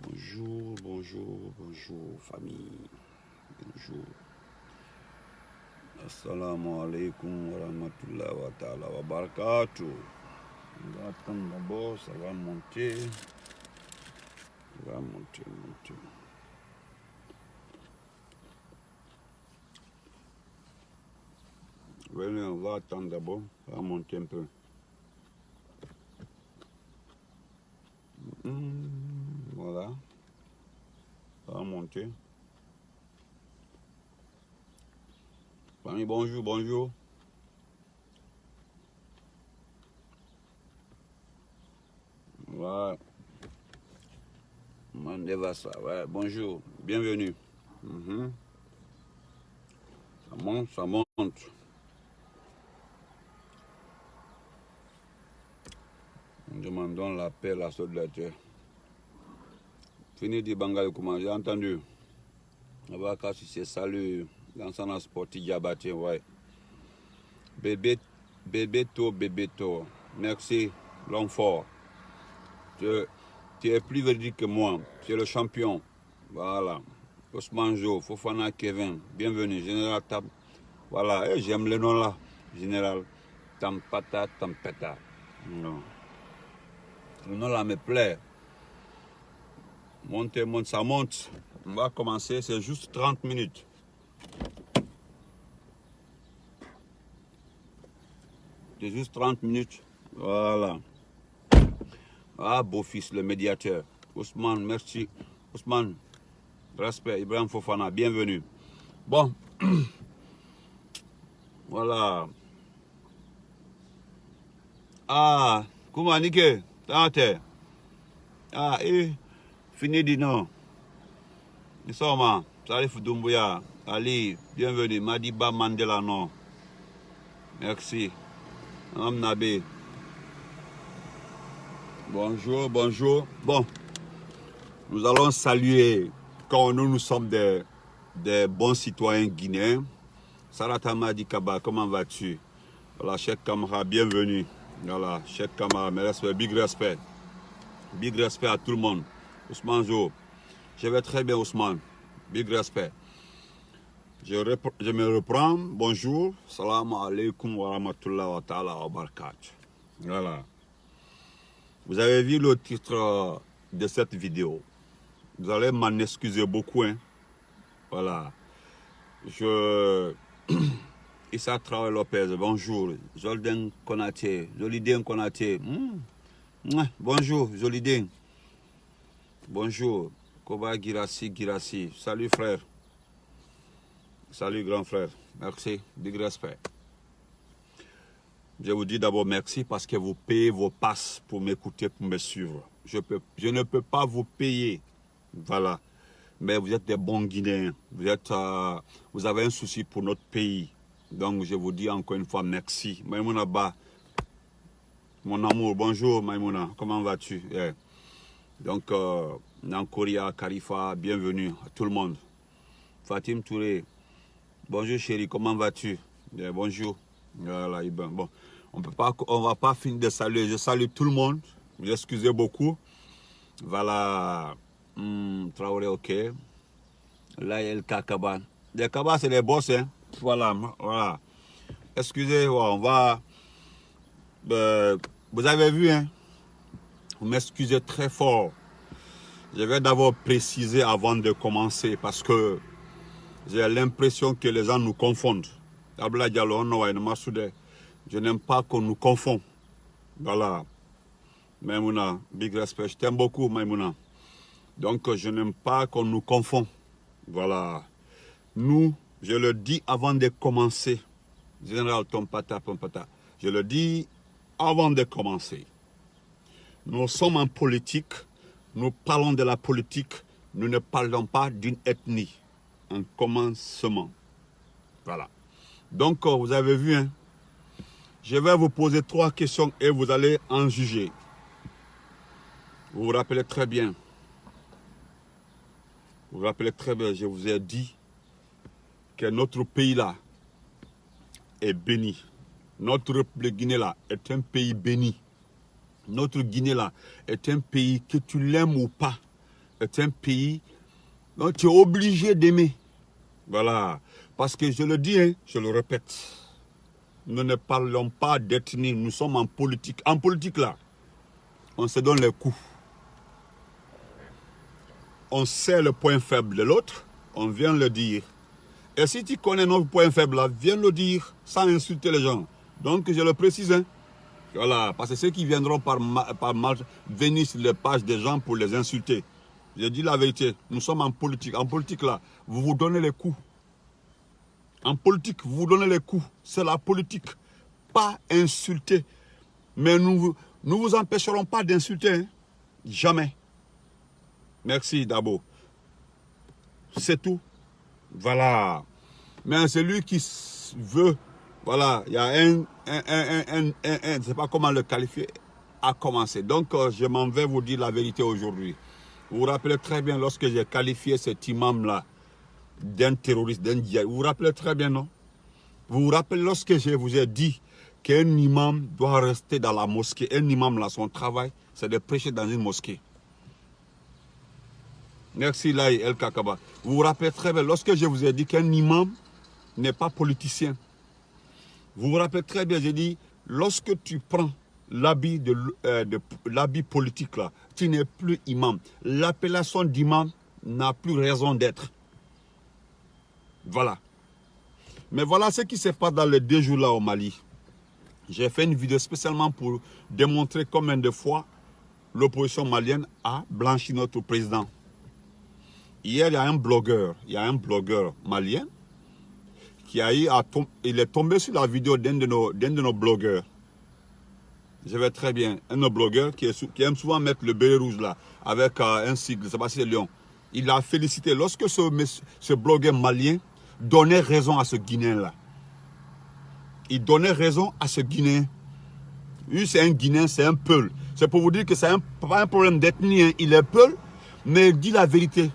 Bonjour, bonjour, bonjour famille. Bonjour. Assalamu alaikum wa rahmatullahi wa ta'ala wa barakatuh. On va attendre d'abord, ça va monter. Ça va monter. Venez, on va attendre d'abord, ça va monter un peu. Voilà. Ça va monter. Famille, bonjour, bonjour. Voilà. Mandevasa, ouais, bonjour, bienvenue. Ça monte, ça monte. Nous demandons la paix, la solidarité. Fini du Bangal, comment j'ai entendu. On va casser ses saluts dans son sportif Diabaté, ouais. Bébé to. Merci, l'homme fort. Tu es plus véridique que moi. Tu es le champion. Voilà. Ousmane Jo, Fofana Kevin, bienvenue. Général Tam. Voilà, j'aime le nom là. Général Tampata. Non. Le nom là me plaît. Monte, ça monte. On va commencer, c'est juste 30 minutes. C'est juste 30 minutes. Voilà. Ah, beau-fils, le médiateur. Ousmane, merci. Ousmane, respect. Ibrahim Fofana, bienvenue. Bon. Voilà. Ah, comment Nike? Tante. Ah, fini du nom. Nisoma, Salif Doumbouya, Ali, bienvenue. Madiba Mandela, non. Merci. Madame Nabé. Bonjour, bonjour. Bon, nous allons saluer, quand nous sommes des bons citoyens guinéens. Sarata Madi Kaba, comment vas-tu? Voilà, Cheikh Kamara, bienvenue. Voilà, Cheikh Kamara, mes respects, big respect. Big respect à tout le monde. Ousmane Jo, je vais très bien Ousmane. Big respect. Je me reprends. Bonjour. Salam alaikum wa rahmatullahi wa ta'ala wa barakatuh. Voilà. Vous avez vu le titre de cette vidéo. Vous allez m'en excuser beaucoup. Hein. Voilà. Issa Traoré Lopez, bonjour. Jolden Konaté. Joliden Konaté. Bonjour, Joliden. Bonjour. Koba Girassi. Salut frère. Salut grand frère. Merci. Big respect. Je vous dis d'abord merci parce que vous payez vos passes pour m'écouter, pour me suivre. Je ne peux pas vous payer. Voilà. Mais vous êtes des bons Guinéens. Vous avez un souci pour notre pays. Donc je vous dis encore une fois merci. Maïmouna Ba, mon amour, bonjour Maïmouna. Comment vas-tu? Yeah. Donc, Nankoria, Karifa, bienvenue à tout le monde. Fatim Touré, bonjour chérie, comment vas-tu? Yeah, bonjour. Voilà, bon. On va pas finir de saluer. Je salue tout le monde. Vous excusez beaucoup. Voilà. Traoré, ok. Là, il y a le Kakaba. Les Kaba, c'est les boss, hein. Voilà. Excusez, on va... vous avez vu, hein. Vous m'excusez très fort. Je vais d'abord préciser avant de commencer parce que j'ai l'impression que les gens nous confondent. Je n'aime pas qu'on nous confond. Voilà. Maïmouna, big respect. Je t'aime beaucoup, Maïmouna. Donc, je n'aime pas qu'on nous confond. Voilà. Nous, je le dis avant de commencer. Général Tompata. Je le dis avant de commencer. Nous sommes en politique. Nous parlons de la politique. Nous ne parlons pas d'une ethnie. Un commencement. Voilà. Donc, vous avez vu, hein, je vais vous poser 3 questions et vous allez en juger. Vous vous rappelez très bien. Je vous ai dit que notre pays-là est béni. Notre République Guinée là est un pays béni. Notre Guinée là est un pays, que tu l'aimes ou pas, est un pays dont tu es obligé d'aimer. Voilà. Parce que je le dis, hein, je le répète, nous ne parlons pas d'ethnie, nous sommes en politique. En politique là, on se donne les coups. On sait le point faible de l'autre, on vient le dire. Et si tu connais notre point faible là, viens le dire sans insulter les gens. Donc je le précise, hein. Voilà, parce que ceux qui viendront par mal venir sur les pages des gens pour les insulter. Je dis la vérité, nous sommes en politique. En politique là, vous vous donnez les coups. En politique, vous vous donnez les coups. C'est la politique. Pas insulter. Mais nous vous empêcherons pas d'insulter. Hein. Jamais. Merci Dabo. C'est tout. Voilà. Mais celui qui veut, voilà, il y a je ne sais pas comment le qualifier, à commencer. Donc, je m'en vais vous dire la vérité aujourd'hui. Vous vous rappelez très bien lorsque j'ai qualifié cet imam-là d'un terroriste, d'un djihad. Vous vous rappelez très bien, non? Vous vous rappelez lorsque je vous ai dit qu'un imam doit rester dans la mosquée. Un imam, là, son travail, c'est de prêcher dans une mosquée. Merci, Laï El Kakaba. Vous vous rappelez très bien lorsque je vous ai dit qu'un imam n'est pas politicien. Vous vous rappelez très bien, j'ai dit, lorsque tu prends l'habit l'habit politique, là, tu n'es plus imam. L'appellation d'imam n'a plus raison d'être. Voilà. Mais voilà ce qui se passe dans les 2 jours là au Mali. J'ai fait une vidéo spécialement pour démontrer combien de fois l'opposition malienne a blanchi notre président. Hier, il y a un blogueur malien qui il est tombé sur la vidéo d'un de nos blogueurs. Je vais très bien. Un de nos blogueurs qui aime souvent mettre le béret rouge là, avec un sigle, c'est pas si c'est Lyon. Il a félicité lorsque ce blogueur malien donnait raison à ce Guinéen là. Il donnait raison à ce Guinéen. Lui, c'est un Guinéen, c'est un Peul. C'est pour vous dire que c'est pas un problème d'ethnie. Hein. Il est Peul, mais il dit la vérité.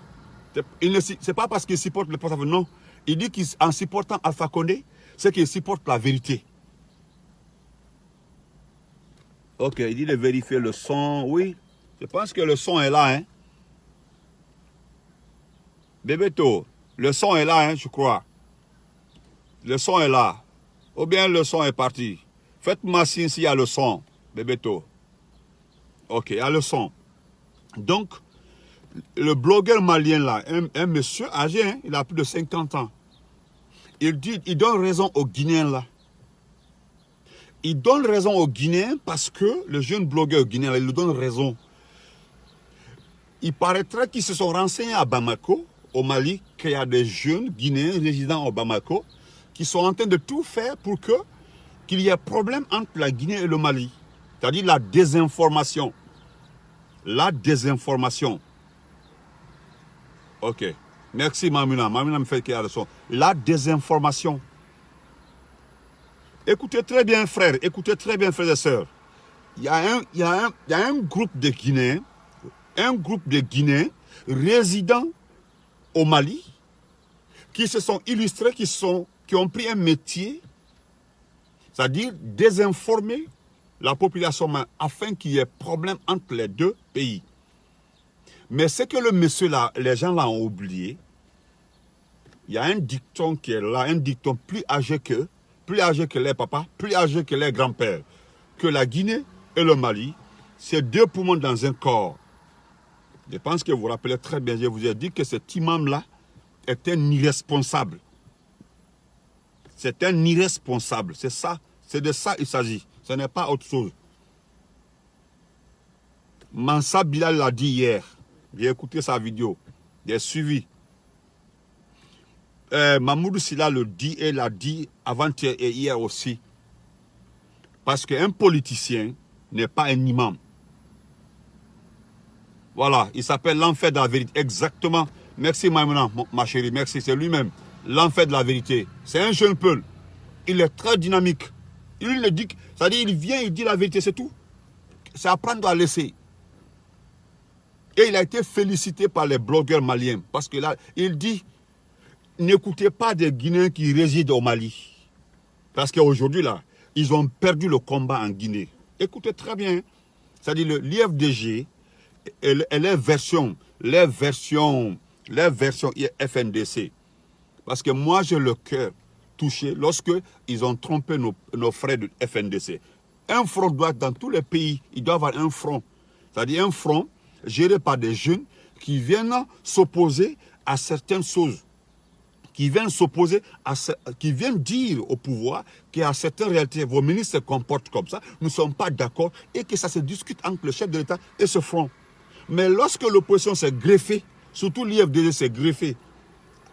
C'est pas parce qu'il supporte le porte-avions, non. Il dit qu'en supportant Alpha Condé, c'est qu'il supporte la vérité. Ok, il dit de vérifier le son. Oui, je pense que le son est là. Hein. Bébéto, le son est là, hein, je crois. Le son est là. Ou bien le son est parti. Faites-moi signe s'il y a le son, Bébéto. Ok, il y a le son. Donc, le blogueur malien là, un monsieur âgé, hein, il a plus de 50 ans. Il donne raison aux Guinéens là. Il donne raison aux Guinéens parce que le jeune blogueur guinéen là, il lui donne raison. Il paraîtrait qu'ils se sont renseignés à Bamako, au Mali, qu'il y a des jeunes Guinéens résidant au Bamako qui sont en train de tout faire pour qu'il y ait problème entre la Guinée et le Mali. C'est-à-dire la désinformation. La désinformation. Ok. Merci Mamina. Mamina me fait qu'il y a le son. La désinformation. Écoutez très bien, frères. Écoutez très bien, frères et sœurs. Il y a un groupe de Guinéens, résidant au Mali, qui se sont illustrés, qui ont pris un métier, c'est-à-dire désinformer la population afin qu'il y ait problème entre les deux pays. Mais ce que le monsieur là, les gens là ont oublié, il y a un dicton qui est là, un dicton plus âgé que les papas, plus âgé que les grands-pères, que la Guinée et le Mali, c'est 2 poumons dans un corps. Je pense que vous vous rappelez très bien, je vous ai dit que cet imam-là est un irresponsable. C'est un irresponsable, c'est ça, c'est de ça il s'agit, ce n'est pas autre chose. Mansa Bilal l'a dit hier, j'ai écouté sa vidéo, j'ai suivi. Mamoudou Silla le dit et l'a dit avant-hier et hier aussi. Parce qu'un politicien n'est pas un imam. Voilà, il s'appelle l'enfer de la vérité. Exactement. Merci Maïmouna, ma chérie, merci, c'est lui-même. L'enfer de la vérité. C'est un jeune peul. Il est très dynamique. Il le dit, c'est-à-dire il vient, il dit la vérité, c'est tout. C'est à prendre à laisser. Et il a été félicité par les blogueurs maliens. Parce que là, il dit, n'écoutez pas des Guinéens qui résident au Mali. Parce qu'aujourd'hui, là, ils ont perdu le combat en Guinée. Écoutez très bien. C'est-à-dire l'IFDG et les versions FNDC. Parce que moi, j'ai le cœur touché lorsque ils ont trompé nos frères de FNDC. Un front doit, dans tous les pays, il doit y avoir un front. C'est-à-dire un front géré par des jeunes qui viennent s'opposer à certaines choses. Qui viennent s'opposer, qui viennent dire au pouvoir qu'à certaines réalités, vos ministres se comportent comme ça, nous ne sommes pas d'accord et que ça se discute entre le chef de l'État et ce front. Mais lorsque l'opposition s'est greffée, surtout l'IFDG s'est greffé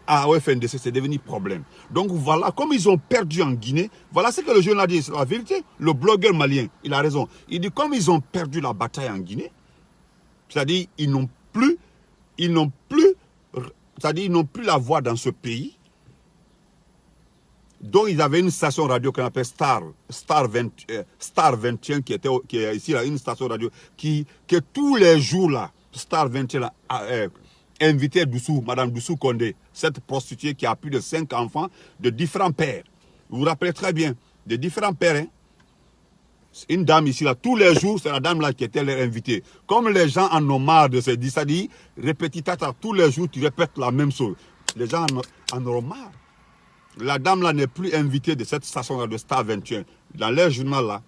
à FNDC, c'est devenu problème. Donc voilà, comme ils ont perdu en Guinée, voilà ce que le jeune a dit, c'est la vérité. Le blogueur malien, il a raison. Il dit comme ils ont perdu la bataille en Guinée, c'est-à-dire ils n'ont plus la voix dans ce pays. Donc ils avaient une station radio qu'on appelle Star 21 qui est ici là, une station radio que tous les jours là, Star 21 là, invitait Madame Doussou Condé, cette prostituée qui a plus de 5 enfants de différents pères. Vous vous rappelez très bien, de différents pères. Hein? Une dame ici là, tous les jours, c'est la dame là qui était leur invitée. Comme les gens en ont marre de se dire, ça dit, répétitata, tous les jours tu répètes la même chose. Les gens en ont marre. La dame là n'est plus invitée de cette station de Star 21. Dans leur journal là,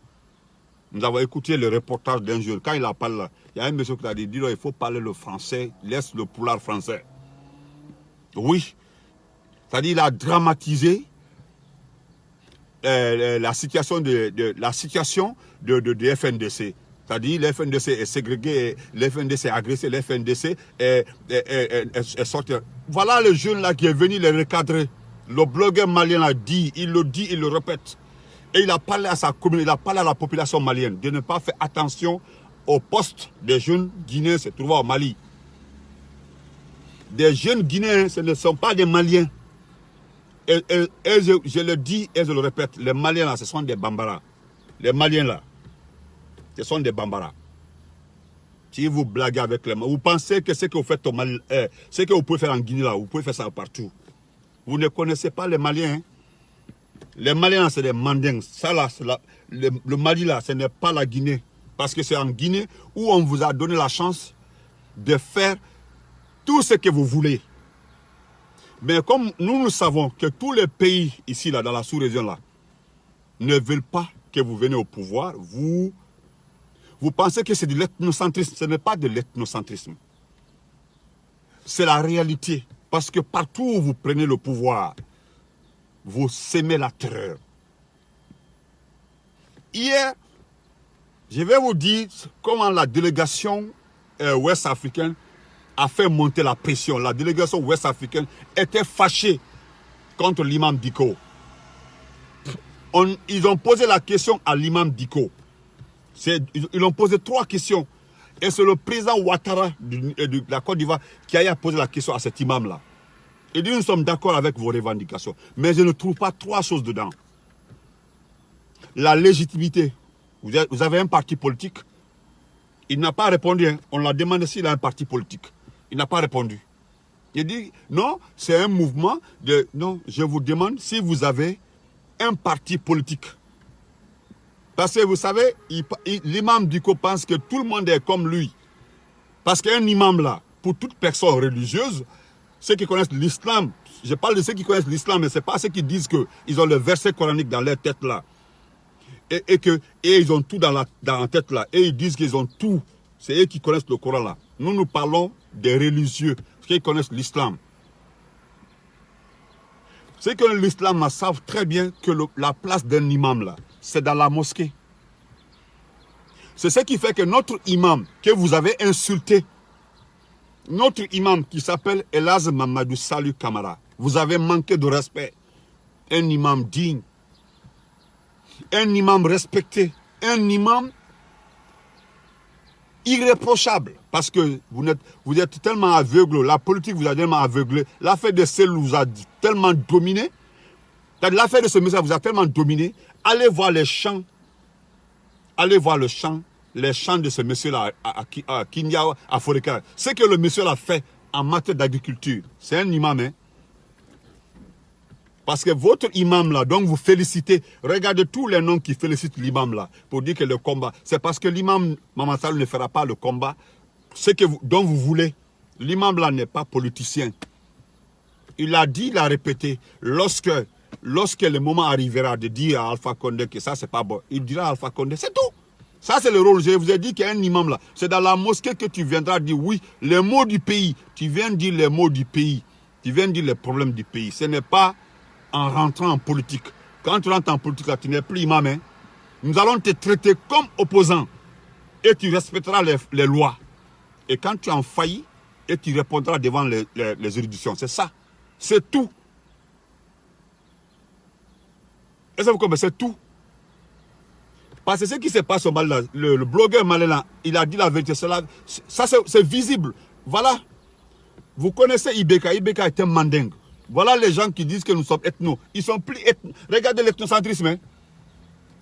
nous avons écouté le reportage d'un jour. Quand il a parlé là, il y a un monsieur qui a dit, il faut parler le français, laisse le poulard français. Oui. C'est-à-dire qu'il a dramatisé la situation de FNDC. C'est-à-dire que le FNDC est ségrégué, le FNDC est agressé, le FNDC est sorti. Voilà le jeune là qui est venu les recadrer. Le blogueur malien a dit, il le répète. Et il a parlé à sa commune, il a parlé à la population malienne de ne pas faire attention au poste des jeunes Guinéens se trouvant au Mali. Des jeunes Guinéens, ce ne sont pas des Maliens. Et je le dis et je le répète, les Maliens là, ce sont des Bambara. Les Maliens là, ce sont des Bambara. Si vous blaguez avec les Maliens, vous pensez que ce que vous faites au Mali, ce que vous pouvez faire en Guinée là, vous pouvez faire ça partout. Vous ne connaissez pas les Maliens. Hein? Les Maliens, c'est des Mandingues. Ça là, le Mali là, ce n'est pas la Guinée. Parce que c'est en Guinée où on vous a donné la chance de faire tout ce que vous voulez. Mais comme nous savons que tous les pays ici, là, dans la sous-région là, ne veulent pas que vous veniez au pouvoir, vous pensez que c'est de l'ethnocentrisme. Ce n'est pas de l'ethnocentrisme. C'est la réalité. Parce que partout où vous prenez le pouvoir, vous sémez la terreur. Hier, je vais vous dire comment la délégation ouest-africaine a fait monter la pression. La délégation ouest-africaine était fâchée contre l'imam Dicko. Ils ont posé la question à l'imam Dicko. Ils ont posé 3 questions. Et c'est le président Ouattara de la Côte d'Ivoire qui a posé la question à cet imam-là. Il dit, nous sommes d'accord avec vos revendications. Mais je ne trouve pas 3 choses dedans. La légitimité. Vous avez un parti politique. Il n'a pas répondu. Hein. On l'a demandé s'il a un parti politique. Il n'a pas répondu. Il dit, non, c'est un mouvement de... Non, je vous demande si vous avez un parti politique. Parce que vous savez, l'imam Dicko pense que tout le monde est comme lui. Parce qu'un imam là, pour toute personne religieuse, ceux qui connaissent l'islam, je parle de ceux qui connaissent l'islam, mais ce n'est pas ceux qui disent qu'ils ont le verset coranique dans leur tête là. Et ils ont tout dans la tête là. Et ils disent qu'ils ont tout. C'est eux qui connaissent le Coran là. Nous parlons des religieux, ceux qui connaissent l'islam. Ceux qui connaissent l'islam savent très bien que la place d'un imam là, c'est dans la mosquée. C'est ce qui fait que notre imam, que vous avez insulté, notre imam qui s'appelle Elaz Mamadou Salou Kamara, vous avez manqué de respect. Un imam digne, un imam respecté, un imam irréprochable. Parce que vous êtes tellement aveugle, la politique vous a tellement aveuglé, l'affaire de cellules vous a tellement dominé, l'affaire de ce message vous a tellement dominé. Allez voir les champs, les champs de ce monsieur-là à Kinyao, à Foreka. Ce que le monsieur a fait en matière d'agriculture, c'est un imam. Hein? Parce que votre imam là, donc vous félicitez, regardez tous les noms qui félicitent l'imam là, pour dire que le combat, c'est parce que l'imam Maman Sall ne fera pas le combat, dont vous voulez. L'imam là n'est pas politicien. Il a dit, il a répété, lorsque le moment arrivera de dire à Alpha Condé que ça c'est pas bon, il dira à Alpha Condé, c'est tout. Ça c'est le rôle, je vous ai dit qu'il y a un imam là, c'est dans la mosquée que tu viendras dire oui, les mots du pays, tu viens dire les mots du pays, tu viens dire les problèmes du pays, ce n'est pas en rentrant en politique. Quand tu rentres en politique, là, tu n'es plus imam. Hein. Nous allons te traiter comme opposant. Et tu respecteras les lois. Et quand tu en faillis, et tu répondras devant les juridictions. C'est ça. C'est tout. Et ça vous comprenez, c'est tout. Parce que ce qui se passe au Mali, là, le blogueur malien, là, il a dit la vérité. Ça, c'est visible. Voilà. Vous connaissez Ibeka. Ibeka est un mandingue. Voilà les gens qui disent que nous sommes ethno. Ils sont plus ethno. Regardez l'ethnocentrisme. Hein.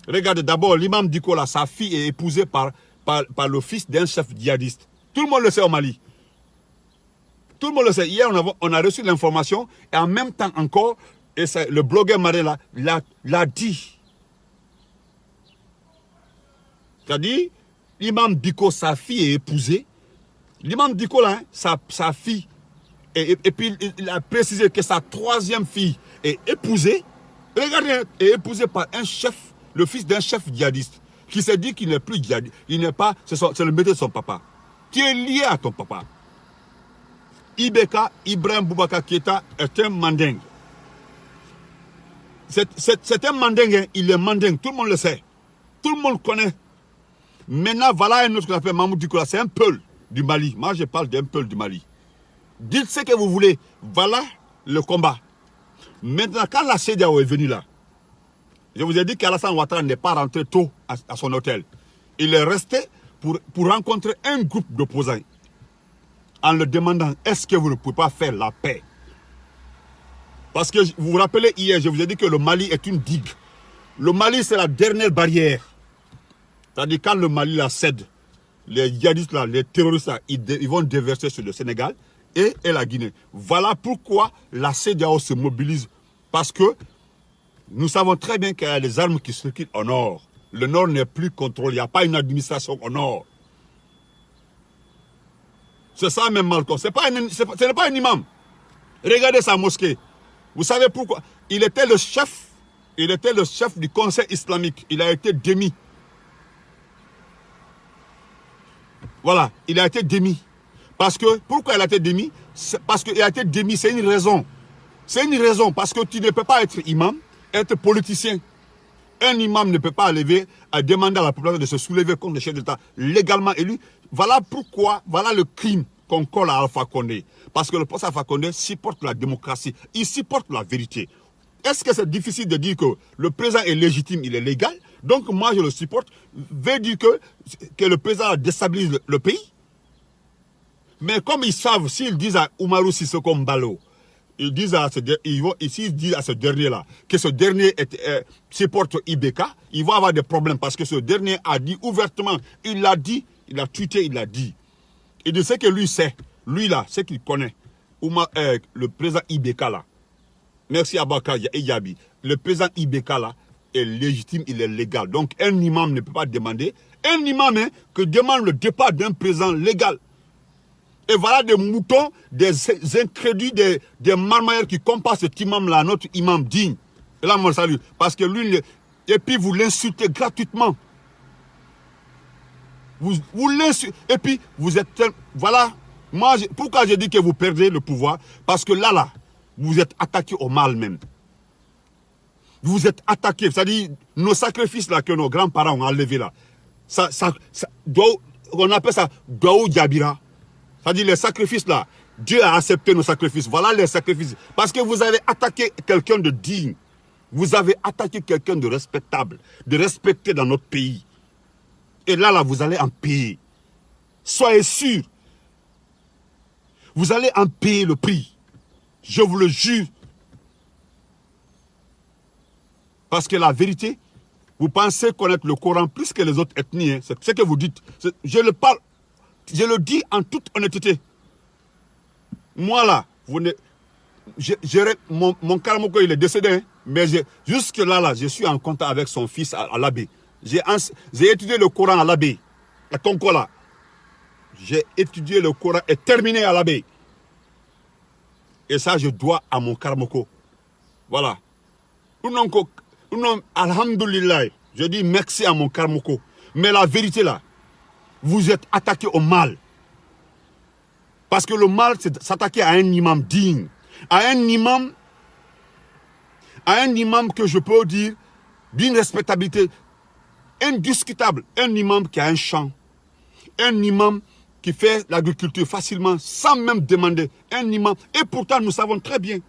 Regardez d'abord, l'imam Diko, là, sa fille est épousée par le fils d'un chef djihadiste. Tout le monde le sait au Mali. Tout le monde le sait. Hier, on a reçu l'information et en même temps encore, et le blogueur malien l'a dit. C'est-à-dire, l'imam Diko, sa fille est épousée. L'imam Diko, là, hein, sa fille. Et puis, il a précisé que sa troisième fille est épousée. Regardez, est épousée par un chef, le fils d'un chef djihadiste, qui s'est dit qu'il n'est plus djihadiste. Il n'est pas, c'est le métier de son papa. Qui est lié à ton papa. Ibeka, Ibrahim Boubacar Keïta, est un mandingue. C'est un mandingue, hein, il est mandingue, tout le monde le sait. Tout le monde le connaît. Maintenant, voilà un autre qu'on appelle Mamoudou Dikola, c'est un peul du Mali. Moi, je parle d'un peul du Mali. Dites ce que vous voulez. Voilà le combat. Maintenant, quand la CEDEAO est venue là, je vous ai dit qu'Alassane Ouattara n'est pas rentré tôt à son hôtel. Il est resté pour rencontrer un groupe d'opposants en leur demandant, est-ce que vous ne pouvez pas faire la paix? Parce que vous vous rappelez hier, je vous ai dit que le Mali est une digue. Le Mali, c'est la dernière barrière. C'est-à-dire quand le Mali la cède, les djihadistes là, les terroristes là, ils vont déverser sur le Sénégal et la Guinée. Voilà pourquoi la CEDEAO se mobilise. Parce que nous savons très bien qu'il y a des armes qui circulent au nord. Le nord n'est plus contrôlé. Il n'y a pas une administration au nord. C'est ça même Malcolm. Ce n'est pas un imam. Regardez sa mosquée. Vous savez pourquoi? Il était le chef du conseil islamique. Il a été démis. Voilà, il a été démis. Parce que, pourquoi il a été démis? Parce qu'il a été démis, c'est une raison. C'est une raison, parce que tu ne peux pas être imam, être politicien. Un imam ne peut pas arriver à demander à la population de se soulever contre le chef d'État légalement élu. Voilà pourquoi, voilà le crime qu'on colle à Alpha Condé. Parce que le poste Alpha Condé supporte la démocratie, il supporte la vérité. Est-ce que c'est difficile de dire que le président est légitime, il est légal? Donc moi je le supporte, veut dire que le président déstabilise le pays. Mais comme ils savent, s'ils disent à Oumarou Sissoko Mbalo, ils disent à ce dernier-là que ce dernier supporte Ibeka, ils vont avoir des problèmes parce que ce dernier a dit ouvertement, il l'a dit, il a tweeté, il l'a dit. Et de ce que lui sait, lui là, ce qu'il connaît, le président Ibeka là, merci Abaka Yabi, le président Ibeka là est légitime, il est légal. Donc un imam ne peut pas demander, un imam que demande le départ d'un président légal. Et voilà des moutons, des incrédules, des marmailleurs qui comparent cet imam-là à notre imam digne. Et là, moi, je salue. Parce que lui, et puis vous l'insultez gratuitement. Vous l'insultez. Et puis, vous êtes... Voilà. Moi, pourquoi je dis que vous perdez le pouvoir? Parce que là, vous êtes attaqué au mal même. Vous êtes attaqué. C'est-à-dire, nos sacrifices là que nos grands-parents ont enlevés là, on appelle ça Daou Diabira. C'est-à-dire les sacrifices là, Dieu a accepté nos sacrifices. Voilà les sacrifices. Parce que vous avez attaqué quelqu'un de digne. Vous avez attaqué quelqu'un de respectable, de respecté dans notre pays. Et là, vous allez en payer. Soyez sûr. Vous allez en payer le prix. Je vous le jure. Parce que la vérité, vous pensez connaître le Coran plus que les autres ethnies. Hein. C'est ce que vous dites. Je le dis en toute honnêteté. Moi là, mon Karamoko, il est décédé, hein, mais jusque là, je suis en contact avec son fils à l'abbé. J'ai étudié le Coran à l'abbé, à Tonkola. J'ai étudié le Coran et terminé à l'abbé. Et ça, je dois à mon Karamoko. Voilà. Alhamdulillah, je dis merci à mon Karamoko. Mais la vérité là, vous êtes attaqué au mal. Parce que le mal, c'est s'attaquer à un imam digne. À un imam que je peux dire d'une respectabilité indiscutable. Un imam qui a un champ. Un imam qui fait l'agriculture facilement, sans même demander. Un imam. Et pourtant, nous savons très bien.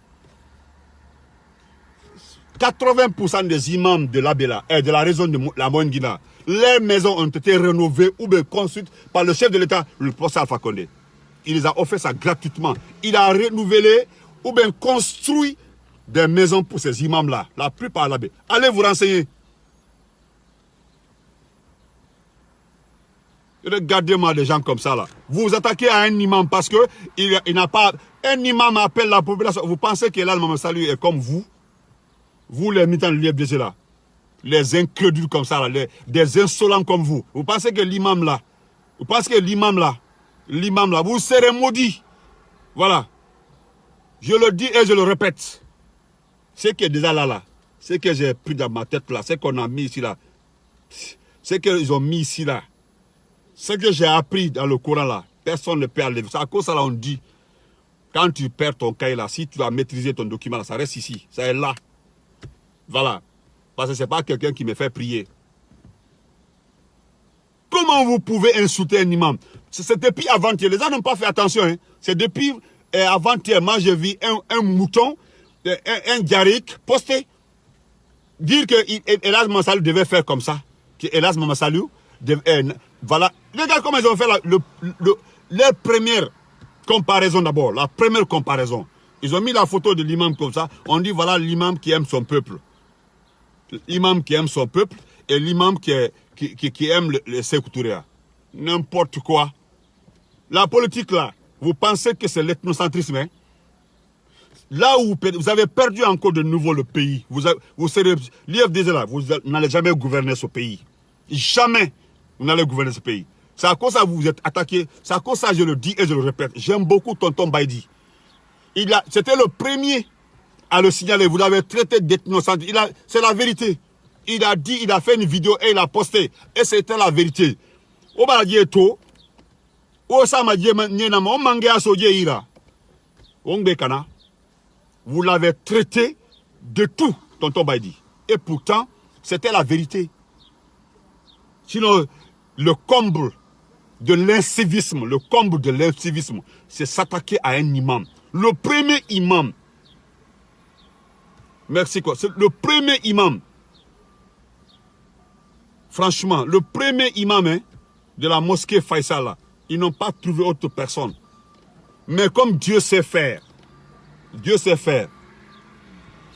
80% des imams de l'Abela et de la région de la Moingina, les maisons ont été rénovées ou bien construites par le chef de l'État, le professeur Alpha Condé. Il les a offert ça gratuitement. Il a renouvelé ou bien construit des maisons pour ces imams-là. La plupart à l'abbé. Allez vous renseigner. Regardez-moi des gens comme ça là. Vous vous attaquez à un imam parce que il n'a pas... Un imam appelle la population. Vous pensez que là, le Maman Salut est comme vous? Vous les militants de l'IFDG là. Les incrédules comme ça là. Des insolents comme vous. Vous pensez que l'imam là... Vous pensez que l'imam là, vous serez maudit. Voilà. Je le dis et je le répète. Ce qui est déjà là, ce que j'ai pris dans ma tête là, ce qu'on a mis ici là, ce qu'ils ont mis ici là, ce que j'ai appris dans le Coran là, personne ne peut enlever. C'est à cause de ça là on dit, quand tu perds ton cahier là, si tu as maîtrisé ton document là, ça reste ici, ça est là. Voilà. Parce que ce n'est pas quelqu'un qui me fait prier. Comment vous pouvez insulter un imam? C'est depuis avant-hier. Les gens n'ont pas fait attention. Hein. C'est depuis avant-hier. Moi, j'ai vu un mouton, un diarique posté. Dire que Elhadj Mamadou devait faire comme ça. Que Elhadj Mamadou voilà. Regarde comment ils ont fait leur première comparaison d'abord. La première comparaison. Ils ont mis la photo de l'imam comme ça. On dit voilà l'imam qui aime son peuple. L'imam qui aime son peuple et l'imam qui aime les Sékou Touré. N'importe quoi. La politique là, vous pensez que c'est l'ethnocentrisme, hein? Là où vous avez perdu encore de nouveau le pays, vous serez, l'IFDG là, vous n'allez jamais gouverner ce pays. Jamais vous n'allez gouverner ce pays. C'est à cause de ça que vous vous êtes attaqué. C'est à cause de ça que je le dis et je le répète. J'aime beaucoup Tonton Baïdi. C'était le premier à le signaler. Vous l'avez traité d'ethnocentriste. C'est la vérité. Il a dit, il a fait une vidéo et il a posté. Et c'était la vérité. Vous l'avez traité de tout, Tonton Baïdi. Et pourtant, c'était la vérité. Sinon, le comble de l'incivisme, c'est s'attaquer à un imam. Le premier imam. Merci quoi. C'est le premier imam. Franchement, le premier imam hein, de la mosquée Faisal, là, ils n'ont pas trouvé autre personne. Mais comme Dieu sait faire,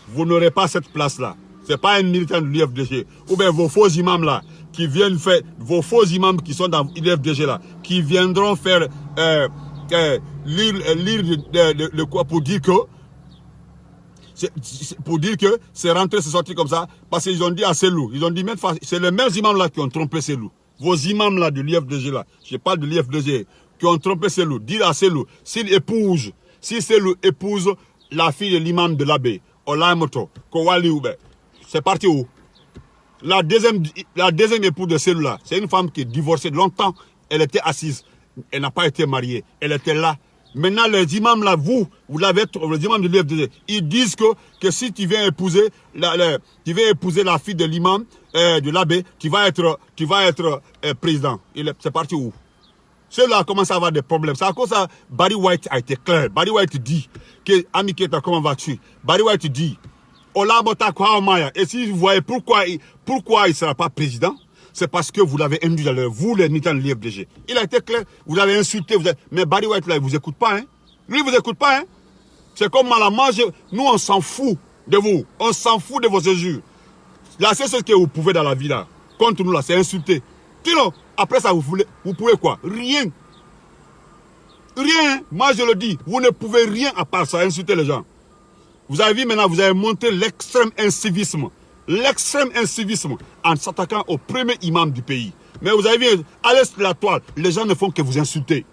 vous n'aurez pas cette place-là. Ce n'est pas un militant de l'IFDG. Ou bien vos faux imams là, qui viennent faire, vos faux imams qui sont dans l'IFDG là, qui viendront faire, lire le quoi pour dire que, c'est rentré, c'est sorti comme ça, parce qu'ils ont dit à Selou, ils ont dit, c'est les mêmes imams là qui ont trompé Selou. Vos imams là de l'IFDG là, je parle de l'IFDG, qui ont trompé Selou, dire à Selou, si Selou épouse la fille de l'imam de l'abbé, Olaimoto, Kowali Oube, c'est parti où? La deuxième épouse de Selou là, c'est une femme qui est divorcée de longtemps, elle était assise, elle n'a pas été mariée, elle était là. Maintenant, les imams là, vous l'avez, les imams de l'IFDG, ils disent que si tu viens épouser la fille de l'imam, de l'abbé, tu vas être président. C'est parti où? Ceux-là commencent à avoir des problèmes. C'est à cause de ça, Barry White a été clair. Barry White dit que Ami Keita, comment vas-tu? Barry White dit, Olamota Kwaomaya. Et si vous voyez pourquoi il ne sera pas président, c'est parce que vous l'avez induit dans vous, les militants de l'IFDG. Il a été clair, vous l'avez insulté, mais Barry White, là, il ne vous écoute pas. Hein? Lui, il ne vous écoute pas. Hein? C'est comme Malamage. Nous, on s'en fout de vous. On s'en fout de vos injures. La seule chose que vous pouvez dans la vie, là, contre nous, là, c'est insulter. Sinon, après ça, vous pouvez quoi? Rien. Rien. Moi, je le dis, vous ne pouvez rien à part ça, insulter les gens. Vous avez vu maintenant, vous avez montré l'extrême incivisme. L'extrême incivisme en s'attaquant au premier imam du pays. Mais vous avez vu, à l'est de la toile, les gens ne font que vous insulter.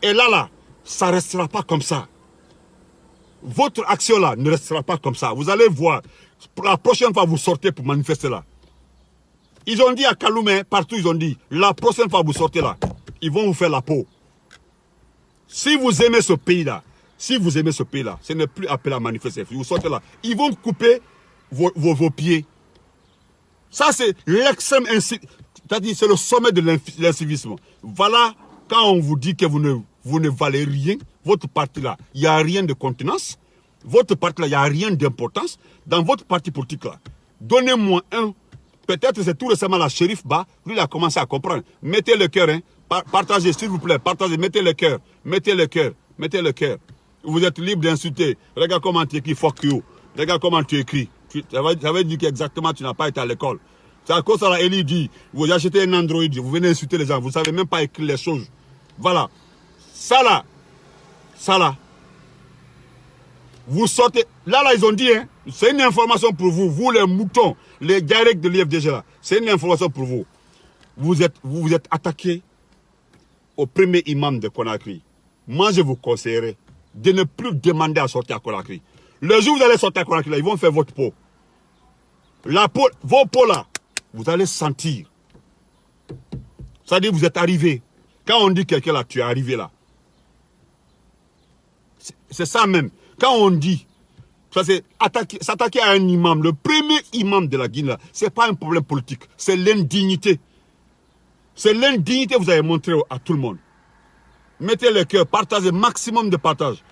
Et là, ça ne restera pas comme ça. Votre action là ne restera pas comme ça. Vous allez voir, pour la prochaine fois vous sortez pour manifester là. Ils ont dit à Kaloumé, partout ils ont dit, la prochaine fois vous sortez là, ils vont vous faire la peau. Si vous aimez ce pays-là, ce n'est plus appelé à manifester. Vous sortez là, ils vont couper vos pieds. Ça c'est l'extrême incivisme, c'est-à-dire c'est le sommet de l'incivisme. Voilà, quand on vous dit que vous ne valez rien, votre parti là, il n'y a rien de contenance. Votre parti là, il n'y a rien d'importance. Dans votre parti politique là, donnez-moi un. Peut-être c'est tout récemment la Shérif Ba, lui il a commencé à comprendre. Mettez le cœur, hein. Partagez s'il vous plaît, partagez, mettez le cœur, mettez le cœur, mettez le cœur. Vous êtes libre d'insulter. Regarde comment tu écris fuck you. Regarde comment tu écris. Ça veut dire qu'exactement tu n'as pas été à l'école. C'est à cause de ça, Eli dit, vous achetez un Android, vous venez insulter les gens, vous ne savez même pas écrire les choses. Voilà. Ça là, vous sortez, là ils ont dit, hein, c'est une information pour vous, vous les moutons, les directs de l'IFDG là, c'est une information pour vous. Vous êtes attaqué au premier imam de Conakry. Moi je vous conseillerais de ne plus demander à sortir à Conakry. Le jour où vous allez sortir à Conakry, là, ils vont faire votre peau. La peau, vos peaux là, vous allez sentir. C'est-à-dire vous êtes arrivé. Quand on dit quelqu'un là, tu es arrivé là. C'est ça même. Quand on dit, s'attaquer à un imam, le premier imam de la Guinée, ce n'est pas un problème politique, c'est l'indignité. C'est l'indignité que vous avez montré à tout le monde. Mettez le cœur, partagez, maximum de partage.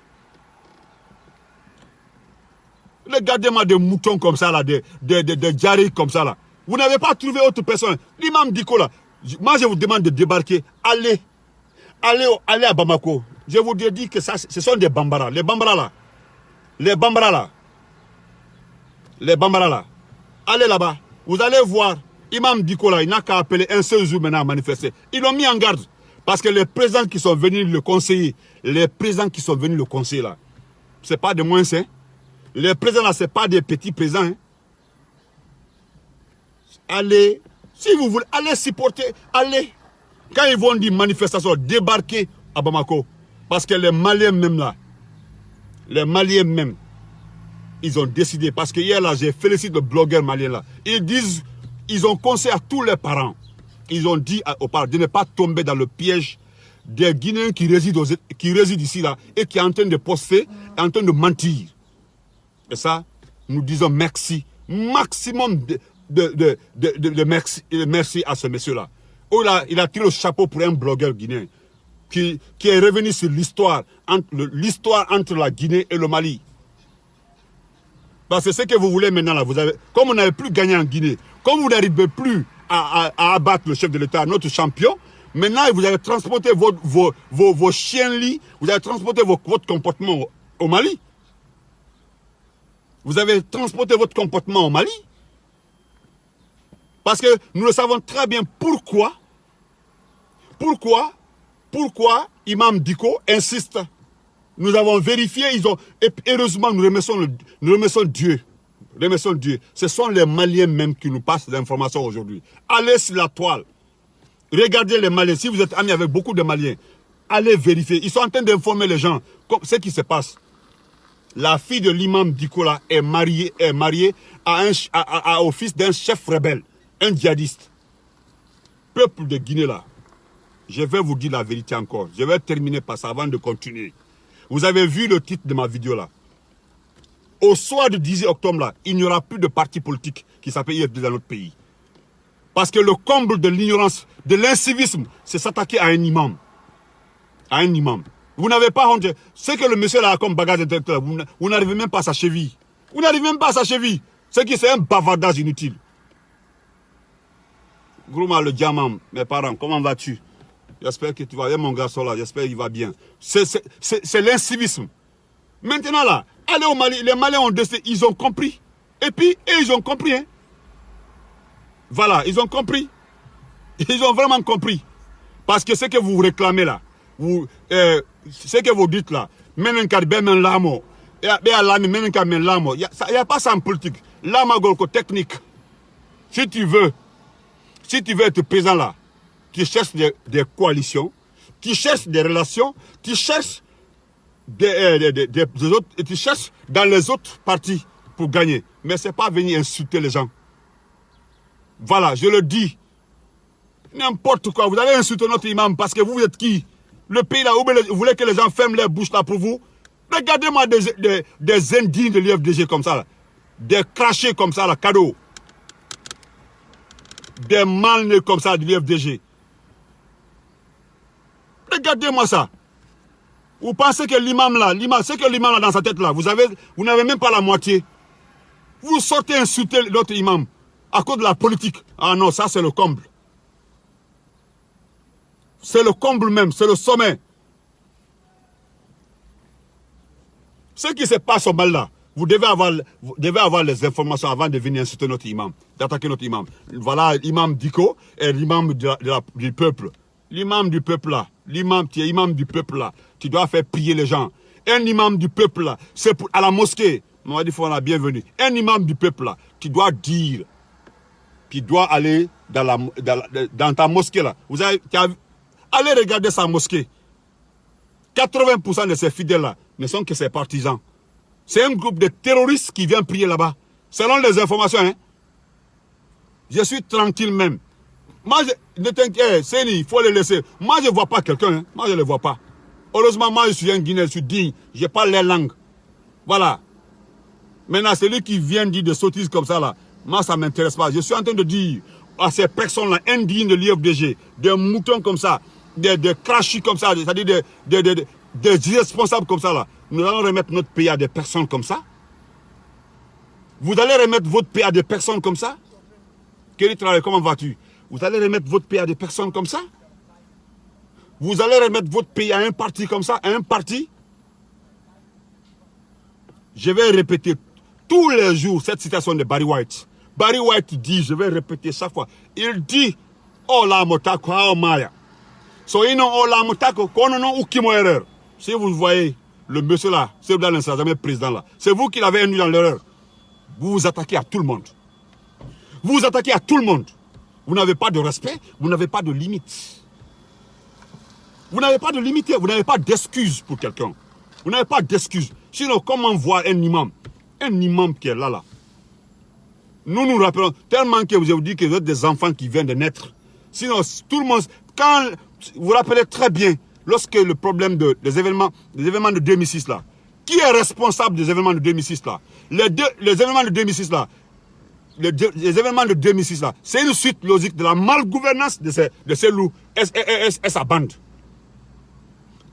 Regardez-moi des moutons comme ça, là, des diarrhées comme ça. Là. Vous n'avez pas trouvé autre personne. L'imam Diko, là, moi je vous demande de débarquer. Allez à Bamako. Je vous ai dit que ça, ce sont des Bambara. Les Bambara là. Les Bambara là. Les Bambara là. Allez là-bas. Vous allez voir. Imam Diko là, il n'a qu'à appeler un seul jour maintenant à manifester. Ils l'ont mis en garde. Parce que les présidents qui sont venus le conseiller, là, ce n'est pas des moins sains. Les présidents là, ce n'est pas des petits présidents. Hein. Allez, si vous voulez, allez supporter, allez. Quand ils vont dire manifestation, débarquez à Bamako. Parce que les Maliens même là, ils ont décidé. Parce que hier là, j'ai félicité le blogueur malien là. Ils ont conseillé à tous les parents. Ils ont dit aux parents de ne pas tomber dans le piège des Guinéens qui résident ici là et qui sont en train de poster, en train de mentir. Et ça, nous disons merci. Maximum de merci à ce monsieur-là. Oh, il a tiré le chapeau pour un blogueur guinéen qui est revenu sur l'histoire entre la Guinée et le Mali. Parce que ce que vous voulez maintenant, là, comme vous n'avez plus gagné en Guinée, comme vous n'arrivez plus à abattre le chef de l'État, notre champion, maintenant vous avez transporté vos chiens-lits, vous avez transporté votre comportement au Mali. Vous avez transporté votre comportement au Mali. Parce que nous le savons très bien pourquoi Imam Diko insiste. Nous avons vérifié, et heureusement nous remercions Dieu. Ce sont les Maliens même qui nous passent l'information aujourd'hui. Allez sur la toile. Regardez les Maliens. Si vous êtes amis avec beaucoup de Maliens, allez vérifier. Ils sont en train d'informer les gens ce qui se passe. La fille de l'imam Diko là est mariée au fils d'un chef rebelle, un djihadiste. Peuple de Guinée là, je vais vous dire la vérité encore. Je vais terminer par ça avant de continuer. Vous avez vu le titre de ma vidéo là. Au soir du 18 octobre là, il n'y aura plus de parti politique qui s'appelle IFD dans notre pays. Parce que le comble de l'ignorance, de l'incivisme, c'est s'attaquer à un imam. À un imam. Vous n'avez pas honte. Ce que le monsieur là a comme bagage intellectuel, vous n'arrivez même pas à sa cheville. Vous n'arrivez même pas à sa cheville. C'est un bavardage inutile. Grouma le diamant, mes parents, comment vas-tu? J'espère que tu vas bien, mon garçon là, j'espère qu'il va bien. C'est l'incivisme. Maintenant là, allez au Mali, les Maliens ont décidé, ils ont compris. Et puis, ils ont compris. Hein. Voilà, ils ont compris. Ils ont vraiment compris. Parce que ce que vous réclamez là, ce que vous dites là, Il n'y a pas ça en politique. L'âme technique. Si tu veux être présent là, tu cherches des coalitions, tu cherches des relations, tu cherches tu cherches dans les autres partis pour gagner. Mais ce n'est pas venir insulter les gens. Voilà, je le dis. N'importe quoi, vous allez insulter notre imam parce que vous êtes qui? Le pays là où vous voulez que les gens ferment les bouches là pour vous? Regardez-moi des indignes de l'UFDG comme ça, là. Des crachés comme ça, là, cadeau. Des malnés comme ça de l'UFDG. Regardez-moi ça. Vous pensez que l'imam là, c'est que l'imam là dans sa tête là, vous n'avez même pas la moitié. Vous sortez insulter notre imam à cause de la politique. Ah non, ça c'est le comble. C'est le comble même, c'est le sommet. Ce qui se passe au mal là, vous devez avoir les informations avant de venir insulter notre imam, d'attaquer notre imam. Voilà l'imam Diko et l'imam du peuple. L'imam du peuple là, tu es imam du peuple là, tu dois faire prier les gens. Un imam du peuple là, c'est à la mosquée, on va dire la bienvenue. Un imam du peuple là, tu dois dire, tu dois aller dans ta mosquée là. Allez regarder sa mosquée. 80% de ces fidèles là ne sont que ses partisans. C'est un groupe de terroristes qui vient prier là-bas. Selon les informations, hein. Je suis tranquille même. Moi, ne t'inquiète, Séni, il faut le laisser. Moi, je ne vois pas quelqu'un. Hein. Moi, je ne le vois pas. Heureusement, moi, je suis un Guinéen, je suis digne. Je parle les langues. Voilà. Maintenant, celui qui vient dire des sottises comme ça, là, moi, ça ne m'intéresse pas. Je suis en train de dire à ces personnes-là, indignes de l'IFDG, des moutons comme ça, des crachis comme ça, c'est-à-dire des irresponsables comme ça, là. Nous allons remettre notre pays à des personnes comme ça. Vous allez remettre votre pays à des personnes comme ça. Kelly Traoré, comment vas-tu? Vous allez remettre votre pays à des personnes comme ça? Vous allez remettre votre pays à un parti comme ça, à un parti? Je vais répéter tous les jours cette citation de Barry White. Barry White dit, je vais répéter chaque fois, il dit, oh la motako, oh maya. So ino oh la motako, kono no ukimo erreur. Si vous voyez le monsieur là, c'est dans le président là, c'est vous qui l'avez induit dans l'erreur. Vous vous attaquez à tout le monde. Vous vous attaquez à tout le monde. Vous n'avez pas de respect, vous n'avez pas de limite. Vous n'avez pas de limite, vous n'avez pas d'excuse pour quelqu'un. Vous n'avez pas d'excuse. Sinon, comment voir un imam qui est là. Nous nous rappelons, tellement que vous avez dit que vous êtes des enfants qui viennent de naître. Sinon, tout le monde, quand vous vous rappelez très bien, lorsque le problème des événements de 2006 là, qui est responsable des événements de 2006 là? Les événements de 2006 là, les événements de 2006 là, c'est une suite logique de la malgouvernance de ces loups et sa bande.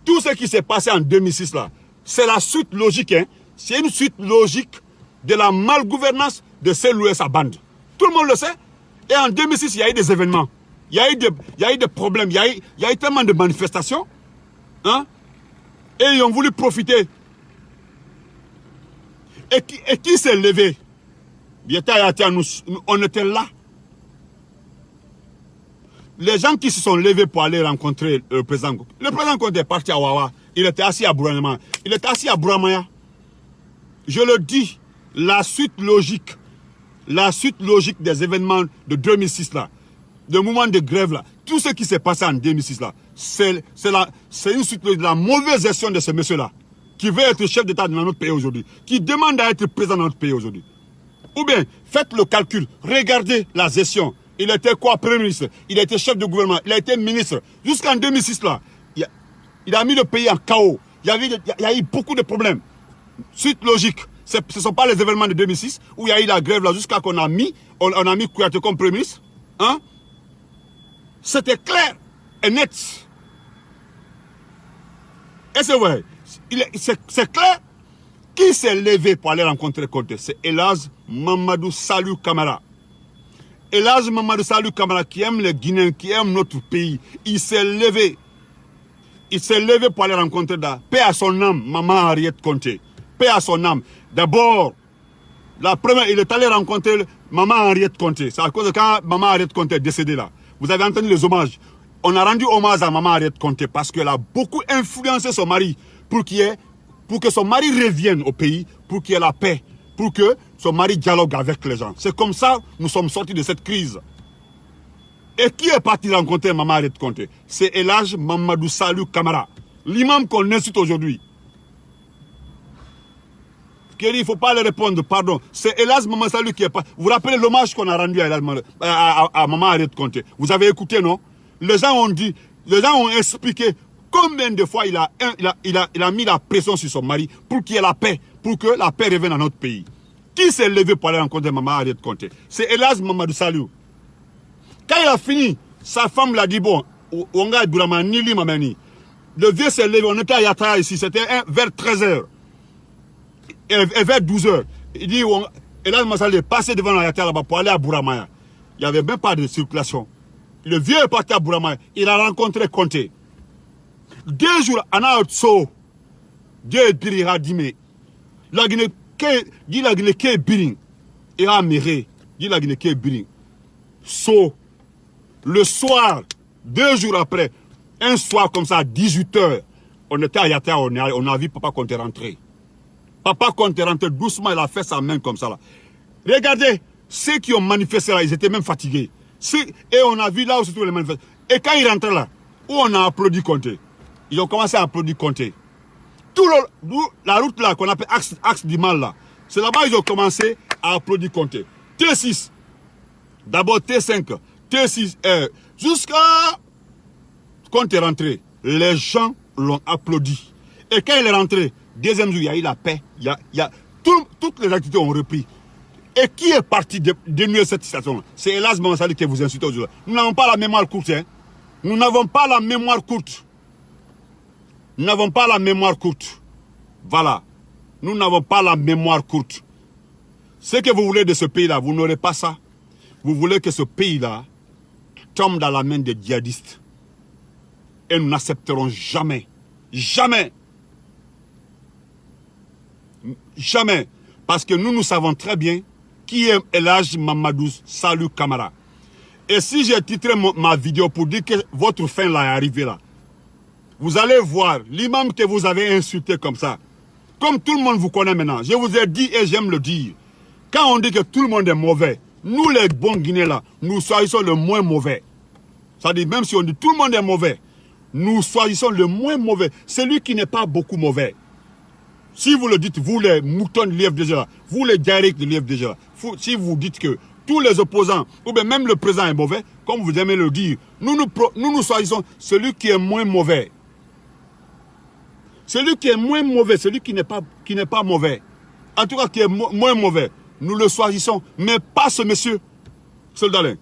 Tout ce qui s'est passé en 2006 là, c'est la suite logique, hein? C'est une suite logique de la malgouvernance de ces loups et sa bande. Tout le monde le sait. Et en 2006, il y a eu des événements. Il y a eu des problèmes. Il y a eu tellement de manifestations. Hein? Et ils ont voulu profiter. Et qui s'est levé? On était là. Les gens qui se sont levés pour aller rencontrer le président. Le président Condé est parti à Wawa. Il était assis à Bouramaya. Il était assis à Bouramaya. Je le dis, la suite logique des événements de 2006 là, le moment de grève là, tout ce qui s'est passé en 2006 là, c'est une suite de la mauvaise gestion de ce monsieur là, qui veut être chef d'État dans notre pays aujourd'hui, qui demande à être président dans notre pays aujourd'hui. Ou bien, faites le calcul, regardez la gestion. Il était quoi, Premier ministre? Il a été chef de gouvernement, il a été ministre. Jusqu'en 2006 là, il a mis le pays en chaos. Il y a eu beaucoup de problèmes. Suite logique. Ce ne sont pas les événements de 2006 où il y a eu la grève là jusqu'à qu'on a mis Kouyaté comme Premier ministre. Hein? C'était clair et net. Et c'est vrai. C'est clair. Qui s'est levé pour aller rencontrer Conté? C'est Elhadji Mamadou Salou Camara. Elhadji Mamadou Salou Camara qui aime les Guinéens, qui aime notre pays. Il s'est levé. Il s'est levé pour aller rencontrer paix à son âme, Maman Henriette Conté. Paix à son âme. D'abord, la première, il est allé rencontrer Maman Henriette Conté. C'est à cause de quand Maman Henriette Conté est décédée là. Vous avez entendu les hommages. On a rendu hommage à Maman Henriette Conté parce qu'elle a beaucoup influencé son mari pour qu'il y ait pour que son mari revienne au pays, pour qu'il y ait la paix, pour que son mari dialogue avec les gens. C'est comme ça que nous sommes sortis de cette crise. Et qui est parti rencontrer Maman Arrête Conté? C'est Elhadji Mamadou Salou Camara, l'imam qu'on insulte aujourd'hui. Il ne faut pas le répondre, pardon. C'est Elhadji Mamadou Salou qui est pas. Vous vous rappelez l'hommage qu'on a rendu à Maman Arrête Conté? Vous avez écouté, non? Les gens ont dit, les gens ont expliqué combien de fois il a mis la pression sur son mari pour qu'il y ait la paix, pour que la paix revienne dans notre pays. Qui s'est levé pour aller rencontrer Maman Arrête Conté? C'est Elhadji Mamadou Salou. Quand il a fini, sa femme l'a dit, bon, Onga Bourama, Nili Mamani. Le vieux s'est levé, on était à Yatara ici, c'était vers 13h. Et vers 12h. Il dit, Elhadji Mamadou Salou est passé devant la Yatara là-bas pour aller à Bouramaya. Il n'y avait même pas de circulation. Le vieux est parti à Bouramaya. Il a rencontré Conté. 2 jours, Anna Otso, Dieu Birira Dime. La Guinée, dit la Guinée qui est Biring. Il a miré, dit la Guinée qui est Biring. So. Le soir, 2 jours après, un soir comme ça, à 18h, on était à Yatara, on a vu Papa Conté rentrer. Papa Conté rentrer doucement, il a fait sa main comme ça là. Regardez, ceux qui ont manifesté là, ils étaient même fatigués. Et on a vu là où se trouvent les manifestants. Et quand ils rentraient là, où on a applaudi Conté, ils ont commencé à applaudir Conté. La route là, qu'on appelle axe du mal là, c'est là-bas qu'ils ont commencé à applaudir Conté. T6, d'abord T5, T6, jusqu'à quand il est rentré, les gens l'ont applaudi. Et quand il est rentré, deuxième jour, il y a eu la paix. Toutes les activités ont repris. Et qui est parti dénuer cette situation-là? C'est Elhadji Mamadou Salou qui vous insulte aujourd'hui. Nous n'avons pas la mémoire courte. Hein? Nous n'avons pas la mémoire courte. Nous n'avons pas la mémoire courte. Voilà. Nous n'avons pas la mémoire courte. Ce que vous voulez de ce pays-là, vous n'aurez pas ça. Vous voulez que ce pays-là tombe dans la main des djihadistes. Et nous n'accepterons jamais. Jamais. Jamais. Parce que nous savons très bien qui est Elhadji Mamadou Salou Camara. Et si j'ai titré ma vidéo pour dire que votre fin là est arrivée là, vous allez voir l'imam que vous avez insulté comme ça. Comme tout le monde vous connaît maintenant. Je vous ai dit et j'aime le dire. Quand on dit que tout le monde est mauvais, nous les bons Guinéens là, nous choisissons le moins mauvais. C'est-à-dire même si on dit tout le monde est mauvais, nous choisissons le moins mauvais. Celui qui n'est pas beaucoup mauvais. Si vous le dites, vous les moutons de l'IFDG là, vous les diarrhèques de l'IFDG là, si vous dites que tous les opposants, ou bien même le président est mauvais, comme vous aimez le dire, nous choisissons celui qui est moins mauvais. Celui qui est moins mauvais, celui qui n'est pas mauvais. En tout cas, qui est moins mauvais. Nous le choisissons, mais pas ce monsieur. Soldat Alain.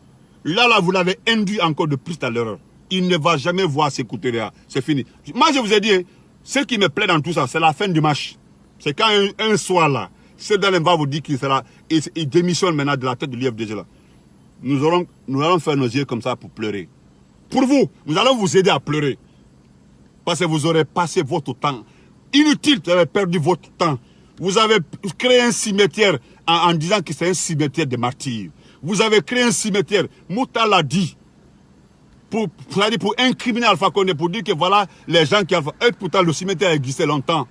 Là, vous l'avez induit encore de plus à l'erreur. Il ne va jamais voir ses couteaux. C'est fini. Moi, je vous ai dit, hein, ce qui me plaît dans tout ça, c'est la fin du match. C'est quand un soir là, Soldat Alain va vous dire qu'il démissionne maintenant de la tête de l'IFDG là. Nous allons faire nos yeux comme ça pour pleurer. Pour vous, nous allons vous aider à pleurer. Parce que vous aurez passé votre temps. Inutile, vous avez perdu votre temps. Vous avez créé un cimetière en disant que c'est un cimetière de martyrs. Vous avez créé un cimetière. Mouta l'a dit. Pour incriminer Alpha Condé, pour dire que voilà les gens qui... Et pourtant, le cimetière a existé longtemps.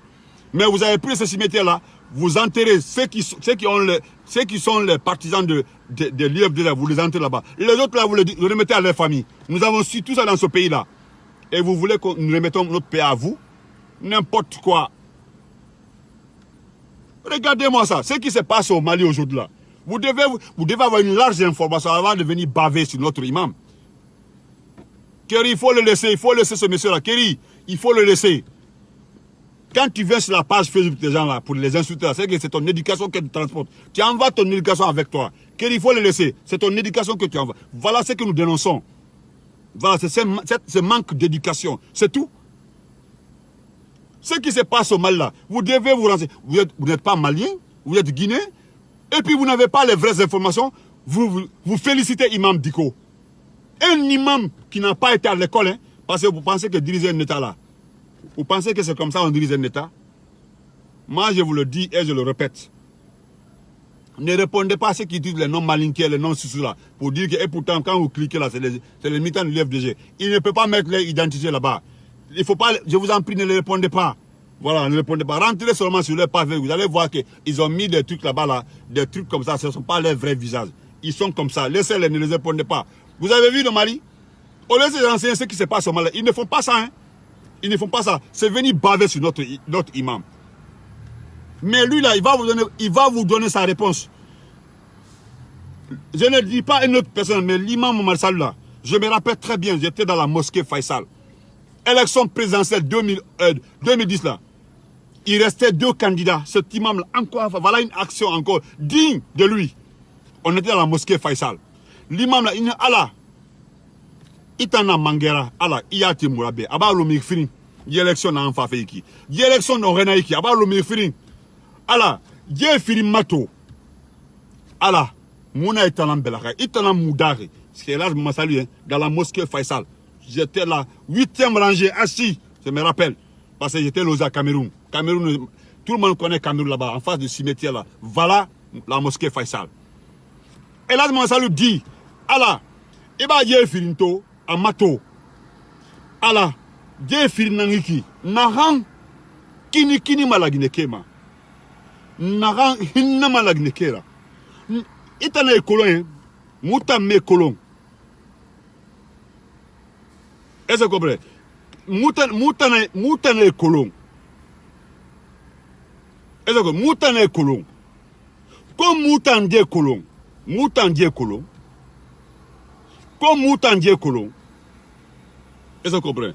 Mais vous avez pris ce cimetière-là, vous enterrez ceux qui sont les partisans de l'IFDG, vous les enterrez là-bas. Les autres, là, vous les remettez à leur famille. Nous avons su tout ça dans ce pays-là. Et vous voulez que nous remettons notre pays à vous? N'importe quoi. Regardez-moi ça. Ce qui se passe au Mali aujourd'hui là. Vous devez avoir une large information avant de venir baver sur notre imam. Kéry, il faut le laisser ce monsieur-là. Kéry, il faut le laisser. Quand tu viens sur la page Facebook des gens là pour les insulter, c'est que c'est ton éducation que tu transportes. Tu envoies ton éducation avec toi. Kéry, il faut le laisser. C'est ton éducation que tu envoies. Voilà ce que nous dénonçons. Voilà, c'est ce manque d'éducation. C'est tout. Ce qui se passe au Mali là, vous devez vous renseigner. Vous n'êtes pas malien, vous êtes guinéen, et puis vous n'avez pas les vraies informations. Vous félicitez Imam Dicko. Un imam qui n'a pas été à l'école, hein, parce que vous pensez que diriger un État là, vous pensez que c'est comme ça qu'on dirige un État? Moi, je vous le dis et je le répète. Ne répondez pas à ceux qui disent les noms malinqués, les noms sous là, pour dire que, et pourtant, quand vous cliquez là, c'est les militants de l'IFDG. Il ne peut pas mettre leur identité là-bas. Il faut pas, je vous en prie, ne les répondez pas. Voilà, ne répondez pas. Rentrez seulement sur leur pavé. Vous allez voir qu'ils ont mis des trucs là-bas, là, des trucs comme ça. Ce ne sont pas leurs vrais visages. Ils sont comme ça. Laissez-les, ne les répondez pas. Vous avez vu le Mali? Au lieu de enseigner ce qui se passe au Mali, ils ne font pas ça. Hein? Ils ne font pas ça. C'est venir baver sur notre imam. Mais lui, là, il va vous donner sa réponse. Je ne dis pas une autre personne, mais l'imam Momar Salou, là, je me rappelle très bien, j'étais dans la mosquée Faisal. Élection présidentielle 2010, là. Il restait 2 candidats. Cet imam, là, encore, voilà une action encore digne de lui. On était dans la mosquée Faisal. L'imam, là, il dit, Allah, Itana Mangera, Allah, Iyati Mourabe, Aba Lomikfini, l'élection n'a pas fait qui. L'élection n'a rien fait qui. Aba Lomikfini, Allah, Yefiri Mato, Allah, Mouna Itana Belaka, Itana Moudari, ce qui est là, je me salue, dans la mosquée Faisal. J'étais là, 8e rangée, assis, je me rappelle, parce que j'étais logé à Cameroun. Cameroun, tout le monde connaît Cameroun là-bas, en face du cimetière là. Voilà la mosquée Faisal. Et là, je me salue, dit, Allah, Eba Yefirinto, Amato, Allah, Yefirinangiki, Naran, Kini Malaginekema, Naran, Hinna Malaginekera. Itana Kolon, Moutame Kolon. Est-ce que vous comprenez? Moutane Kolon. Est-ce que Moutane Kolon? Comme Moutandie Kolon. Moutandie Kolon. Comme Moutandie Kolon. Est-ce que vous comprenez?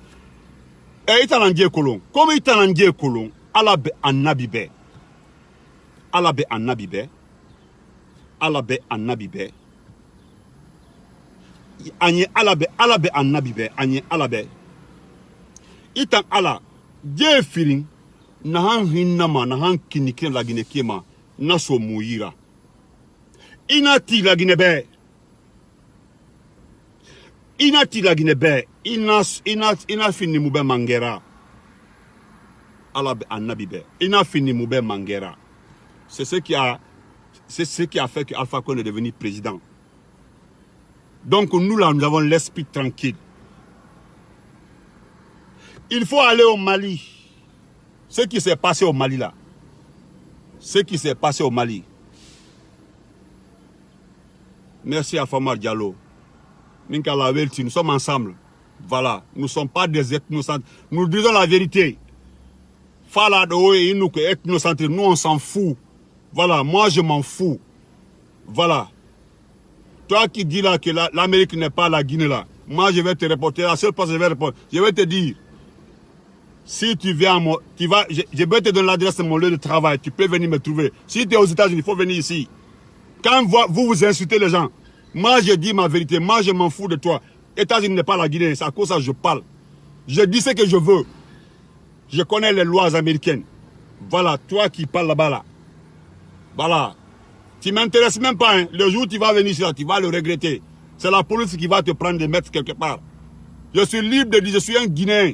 Et Italandie Kolon. Comme Italandie Kolon, Alabe Annabibe. Alabe Annabibe. Alabe Annabibe. Anye alabe annabibe anye alabe itan ala je firin na han hinnama na han kinikin la gine kema na so muyira inati la gine be ina fini mube mangera alabe annabibe ina fini mube mangera. C'est ce qui a fait que Alpha Condé est devenu président. Donc nous là, nous avons l'esprit tranquille. Il faut aller au Mali. Ce qui s'est passé au Mali là. Ce qui s'est passé au Mali. Merci Alpha Mar Diallo. Nous sommes ensemble. Voilà. Nous ne sommes pas des ethnocentres. Nous disons la vérité. Nous on s'en fout. Voilà. Moi je m'en fous. Voilà. Toi qui dis là que l'Amérique n'est pas la Guinée là, moi je vais te répondre, la seule chose que je vais répondre, je vais te dire, si tu viens, je vais te donner l'adresse de mon lieu de travail, tu peux venir me trouver. Si tu es aux États-Unis, il faut venir ici. Quand vous insultez les gens, moi je dis ma vérité, moi je m'en fous de toi. États-Unis n'est pas la Guinée, c'est à cause de ça que je parle. Je dis ce que je veux. Je connais les lois américaines. Voilà, toi qui parles là-bas là. Voilà. Tu ne m'intéresses même pas. Hein. Le jour où tu vas venir ici, tu vas le regretter. C'est la police qui va te prendre et mettre quelque part. Je suis libre de dire, je suis un Guinéen.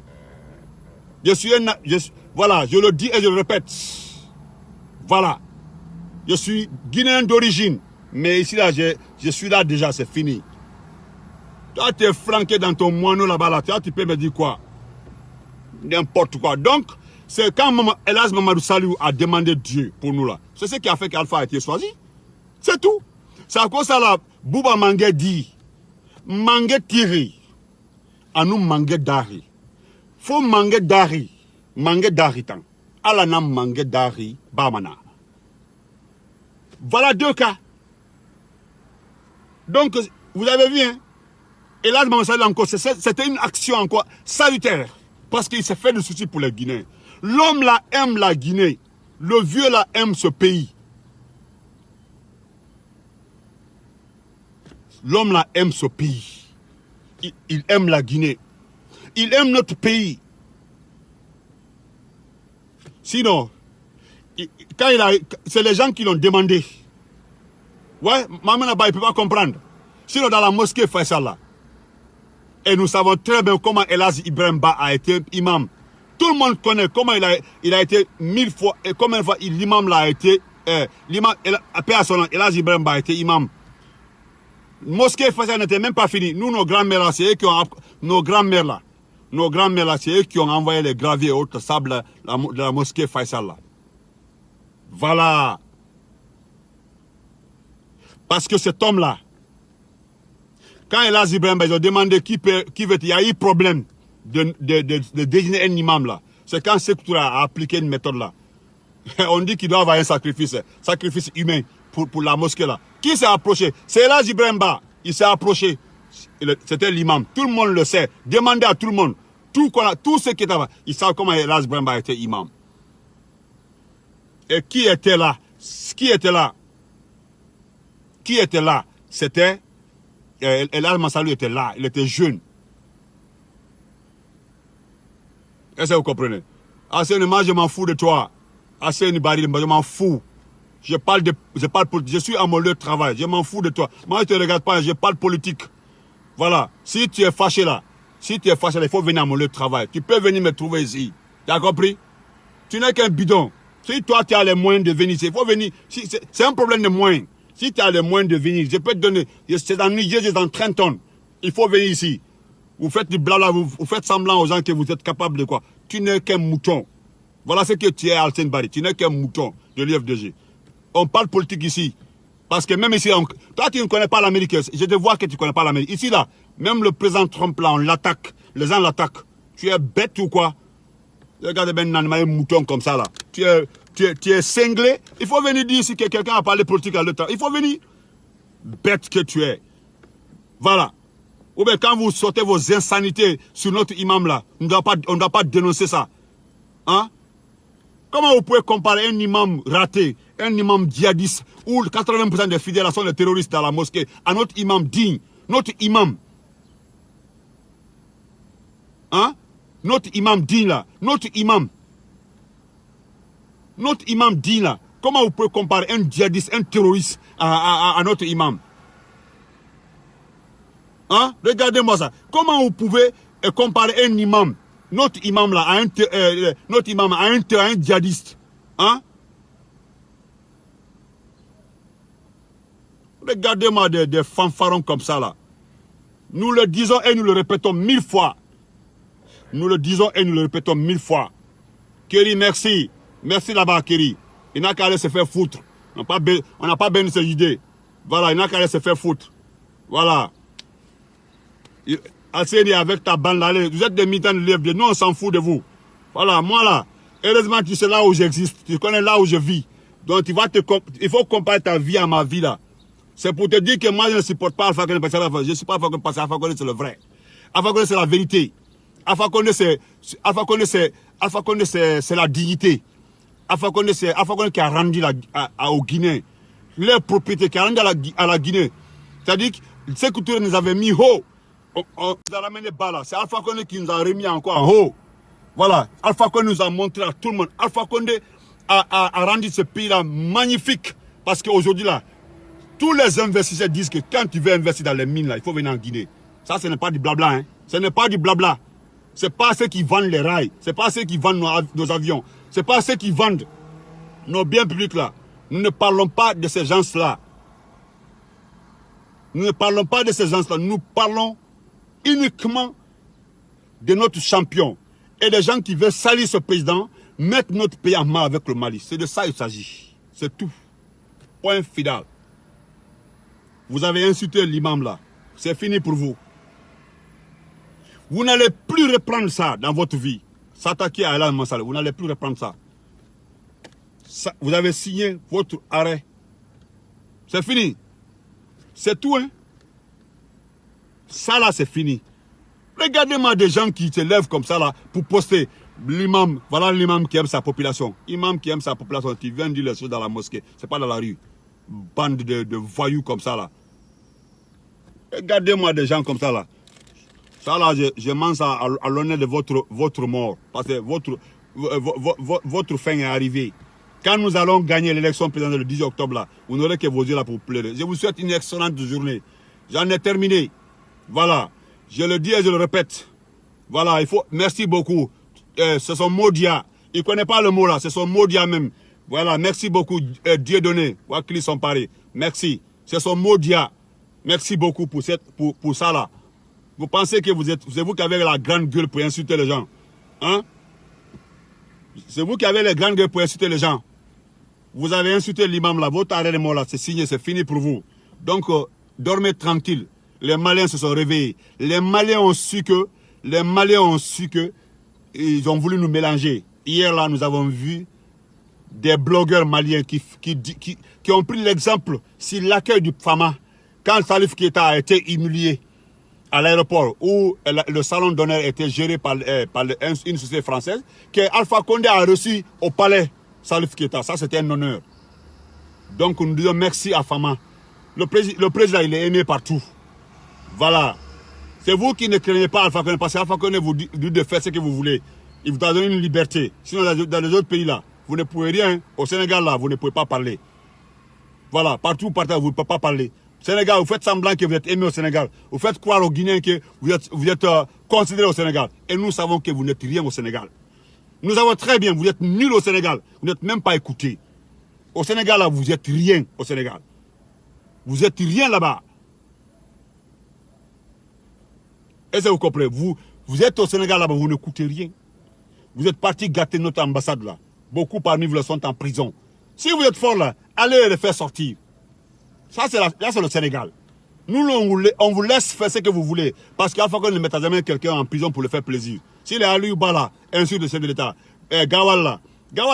Voilà, je le dis et je le répète. Voilà. Je suis Guinéen d'origine. Mais ici, là, je suis là déjà, c'est fini. Toi, tu es flanqué dans ton moineau là-bas, là. Tu peux me dire quoi? N'importe quoi. Donc, c'est quand Elhadji Mamadou Salou a demandé Dieu pour nous là. C'est ce qui a fait qu'Alpha a été choisi. C'est tout. C'est à cause de ça là, Bouba Mangue dit, Mangue tiri, à nous Mangue dari. Faut Mangue dari tan. Alana Mangue dari, bamana. Voilà 2 cas. Donc, vous avez vu, hein, Elhadji Mamadou Salou encore, c'était une action encore salutaire. Parce qu'il s'est fait de soucis pour les Guinéens. L'homme là aime la Guinée. Le vieux là aime ce pays. L'homme là aime ce pays. Il aime la Guinée. Il aime notre pays. Sinon, c'est les gens qui l'ont demandé. Ouais, Maman Naba, il ne peut pas comprendre. Sinon, dans la mosquée Faisal là, et nous savons très bien comment Elhadji Ibrahim Ba a été imam. Tout le monde connaît comment il a été 1000 fois, et combien de fois l'imam là a été, l'imam, Elhadji Ibrahim Ba a été imam. Mosquée Faisal n'était même pas fini. Nous, nos grands-mères là, c'est eux qui ont, nos grands-mères là, nos grands-mères là, c'est eux qui ont envoyé les graviers et autres sables de la mosquée Faisal là. Voilà. Parce que cet homme-là, quand El Ibrahim, ils ont demandé qui veut, il y a eu problème de désigner un imam là. C'est quand Sékou a appliqué une méthode là. On dit qu'il doit avoir un sacrifice humain pour la mosquée là. Qui s'est approché? C'est El Ibrahim. Il s'est approché. C'était l'imam. Tout le monde le sait. Demandez à tout le monde. Tout ceux qui étaient là, ils savent comment El Ibrahim était imam. Et qui était là? Qui était là? Qui était là? C'était El Massalou était là. Il était jeune. Est-ce que vous comprenez? Asseni, moi je m'en fous de toi. Asseni Bari, je m'en fous. Je parle politique. Je suis à mon lieu de travail. Je m'en fous de toi. Moi je ne te regarde pas. Je parle politique. Voilà. Si tu es fâché là, il faut venir à mon lieu de travail. Tu peux venir me trouver ici. Tu as compris? Tu n'es qu'un bidon. Si toi tu as les moyens de venir ici, il faut venir. C'est un problème de moyens. Si tu as les moyens de venir, je peux te donner. C'est dans Niger, c'est dans Trenton. Il faut venir ici. Vous faites du blabla, vous faites semblant aux gens que vous êtes capable de quoi. Tu n'es qu'un mouton. Voilà ce que tu es, Alten Bari. Tu n'es qu'un mouton de l'IFDG. On parle politique ici. Parce que même ici, toi tu ne connais pas l'Amérique. Je te vois que tu ne connais pas l'Amérique. Ici là, même le président Trump là, on l'attaque. Les gens l'attaquent. Tu es bête ou quoi? Regardez bien un mouton comme ça là. Tu es cinglé. Il faut venir dire si quelqu'un a parlé politique à l'autre. Il faut venir. Bête que tu es. Voilà. Ou bien quand vous sortez vos insanités sur notre imam là, on ne doit pas dénoncer ça. Hein? Comment vous pouvez comparer un imam raté, un imam djihadiste, où 80% des fidèles sont des terroristes dans la mosquée, à notre imam digne, notre imam? Hein? Notre imam digne là, notre imam digne là, comment vous pouvez comparer un djihadiste, un terroriste à notre imam? Hein? Regardez-moi ça. Comment vous pouvez comparer un imam, notre imam là, à un djihadiste? Hein? Regardez-moi des fanfarons comme ça là. Nous le disons et nous le répétons 1000 fois. Nous le disons et nous le répétons 1000 fois. Kéry, merci. Merci là-bas, Kéry. Il n'a qu'à aller se faire foutre. On n'a pas béni ses idées. Voilà, il n'a qu'à aller se faire foutre. Voilà. Asseyez avec ta bande là. Vous êtes des militants de l'IFD. Nous, on s'en fout de vous. Voilà, moi là. Heureusement, tu sais là où j'existe. Tu connais là où je vis. Donc, il faut comparer ta vie à ma vie là. C'est pour te dire que moi, je ne supporte pas Alpha Condé parce que je ne suis pas Alpha Condé parce qu'Alpha Condé, c'est le vrai. Alpha Condé, c'est la vérité. Alpha Condé, c'est la dignité. Alpha Condé, c'est Alpha Condé qui a rendu au Guinée leur propriété, qui a rendu à la Guinée. C'est-à-dire que ces cultures nous avaient mis haut. On nous a ramené bas là. C'est Alpha Condé qui nous a remis encore en haut. Voilà. Alpha Condé nous a montré à tout le monde. Alpha Condé a rendu ce pays-là magnifique. Parce qu'aujourd'hui là, tous les investisseurs disent que quand tu veux investir dans les mines là, il faut venir en Guinée. Ça, ce n'est pas du blabla. Hein. Ce n'est pas du blabla. Ce n'est pas ceux qui vendent les rails. Ce n'est pas ceux qui vendent nos avions. Ce n'est pas ceux qui vendent nos biens publics là. Nous ne parlons pas de ces gens-là. Nous ne parlons pas de ces gens-là. Nous parlons uniquement de notre champion. Et des gens qui veulent salir ce président, mettre notre pays en main avec le Mali. C'est de ça qu'il s'agit. C'est tout. Point final. Vous avez insulté l'imam là. C'est fini pour vous. Vous n'allez plus reprendre ça dans votre vie. S'attaquer à El Massalou. Vous n'allez plus reprendre ça. Vous avez signé votre arrêt. C'est fini. C'est tout, hein. Ça là, c'est fini. Regardez-moi des gens qui se lèvent comme ça là pour poster l'imam. Voilà l'imam qui aime sa population. Imam qui aime sa population. Tu viens dire les choses dans la mosquée. C'est pas dans la rue. Bande de voyous comme ça là. Regardez-moi des gens comme ça là. Ça là, je mange ça à l'honneur de votre mort. Parce que votre fin est arrivée. Quand nous allons gagner l'élection présidentielle le 10 octobre là, vous n'aurez que vos yeux là pour pleurer. Je vous souhaite une excellente journée. J'en ai terminé. Voilà. Je le dis et je le répète. Voilà, il faut. Merci beaucoup. C'est son Modia. Il ne connaît pas le mot là, c'est son Modia même. Voilà, merci beaucoup. Dieu donné. Wakili Somparé. Merci. C'est son Modia. Merci beaucoup pour ça là. Vous pensez que c'est vous qui avez la grande gueule pour insulter les gens. Hein? C'est vous qui avez la grande gueule pour insulter les gens. Vous avez insulté l'imam là, votre arrêt de mort là, c'est signé, c'est fini pour vous. Donc, dormez tranquille. Les Maliens se sont réveillés. Les Maliens ont su que, ils ont voulu nous mélanger. Hier là, nous avons vu des blogueurs maliens qui ont pris l'exemple sur l'accueil du Fama. Quand Salif Keita a été humilié à l'aéroport, où le salon d'honneur était géré par une société française, que Alpha Condé a reçu au palais Salif Keita. Ça, c'était un honneur. Donc, nous disons merci à Fama. Le président, il est aimé partout. Voilà. C'est vous qui ne craignez pas Alpha Condé, parce qu'Alpha Condé vous dit de faire ce que vous voulez. Il vous a donné une liberté. Sinon, dans les autres pays là, vous ne pouvez rien. Au Sénégal là, vous ne pouvez pas parler. Voilà. Partout, vous ne pouvez pas parler. Sénégal, vous faites semblant que vous êtes aimé au Sénégal. Vous faites croire aux Guinéens que vous êtes considéré au Sénégal. Et nous savons que vous n'êtes rien au Sénégal. Nous savons très bien, vous êtes nuls au Sénégal. Vous n'êtes même pas écoutés. Au Sénégal, là, vous êtes rien au Sénégal. Vous êtes rien là-bas. Est-ce que vous comprenez? Vous êtes au Sénégal là-bas, vous ne coûtez rien. Vous êtes parti gâter notre ambassade là. Beaucoup parmi vous sont en prison. Si vous êtes fort là, allez les faire sortir. Ça, c'est le Sénégal. Nous, on vous laisse faire ce que vous voulez. Parce qu'Alpha Condé ne mettra jamais quelqu'un en prison pour le faire plaisir. S'il est allé là, insulte le chef de l'État. Gawal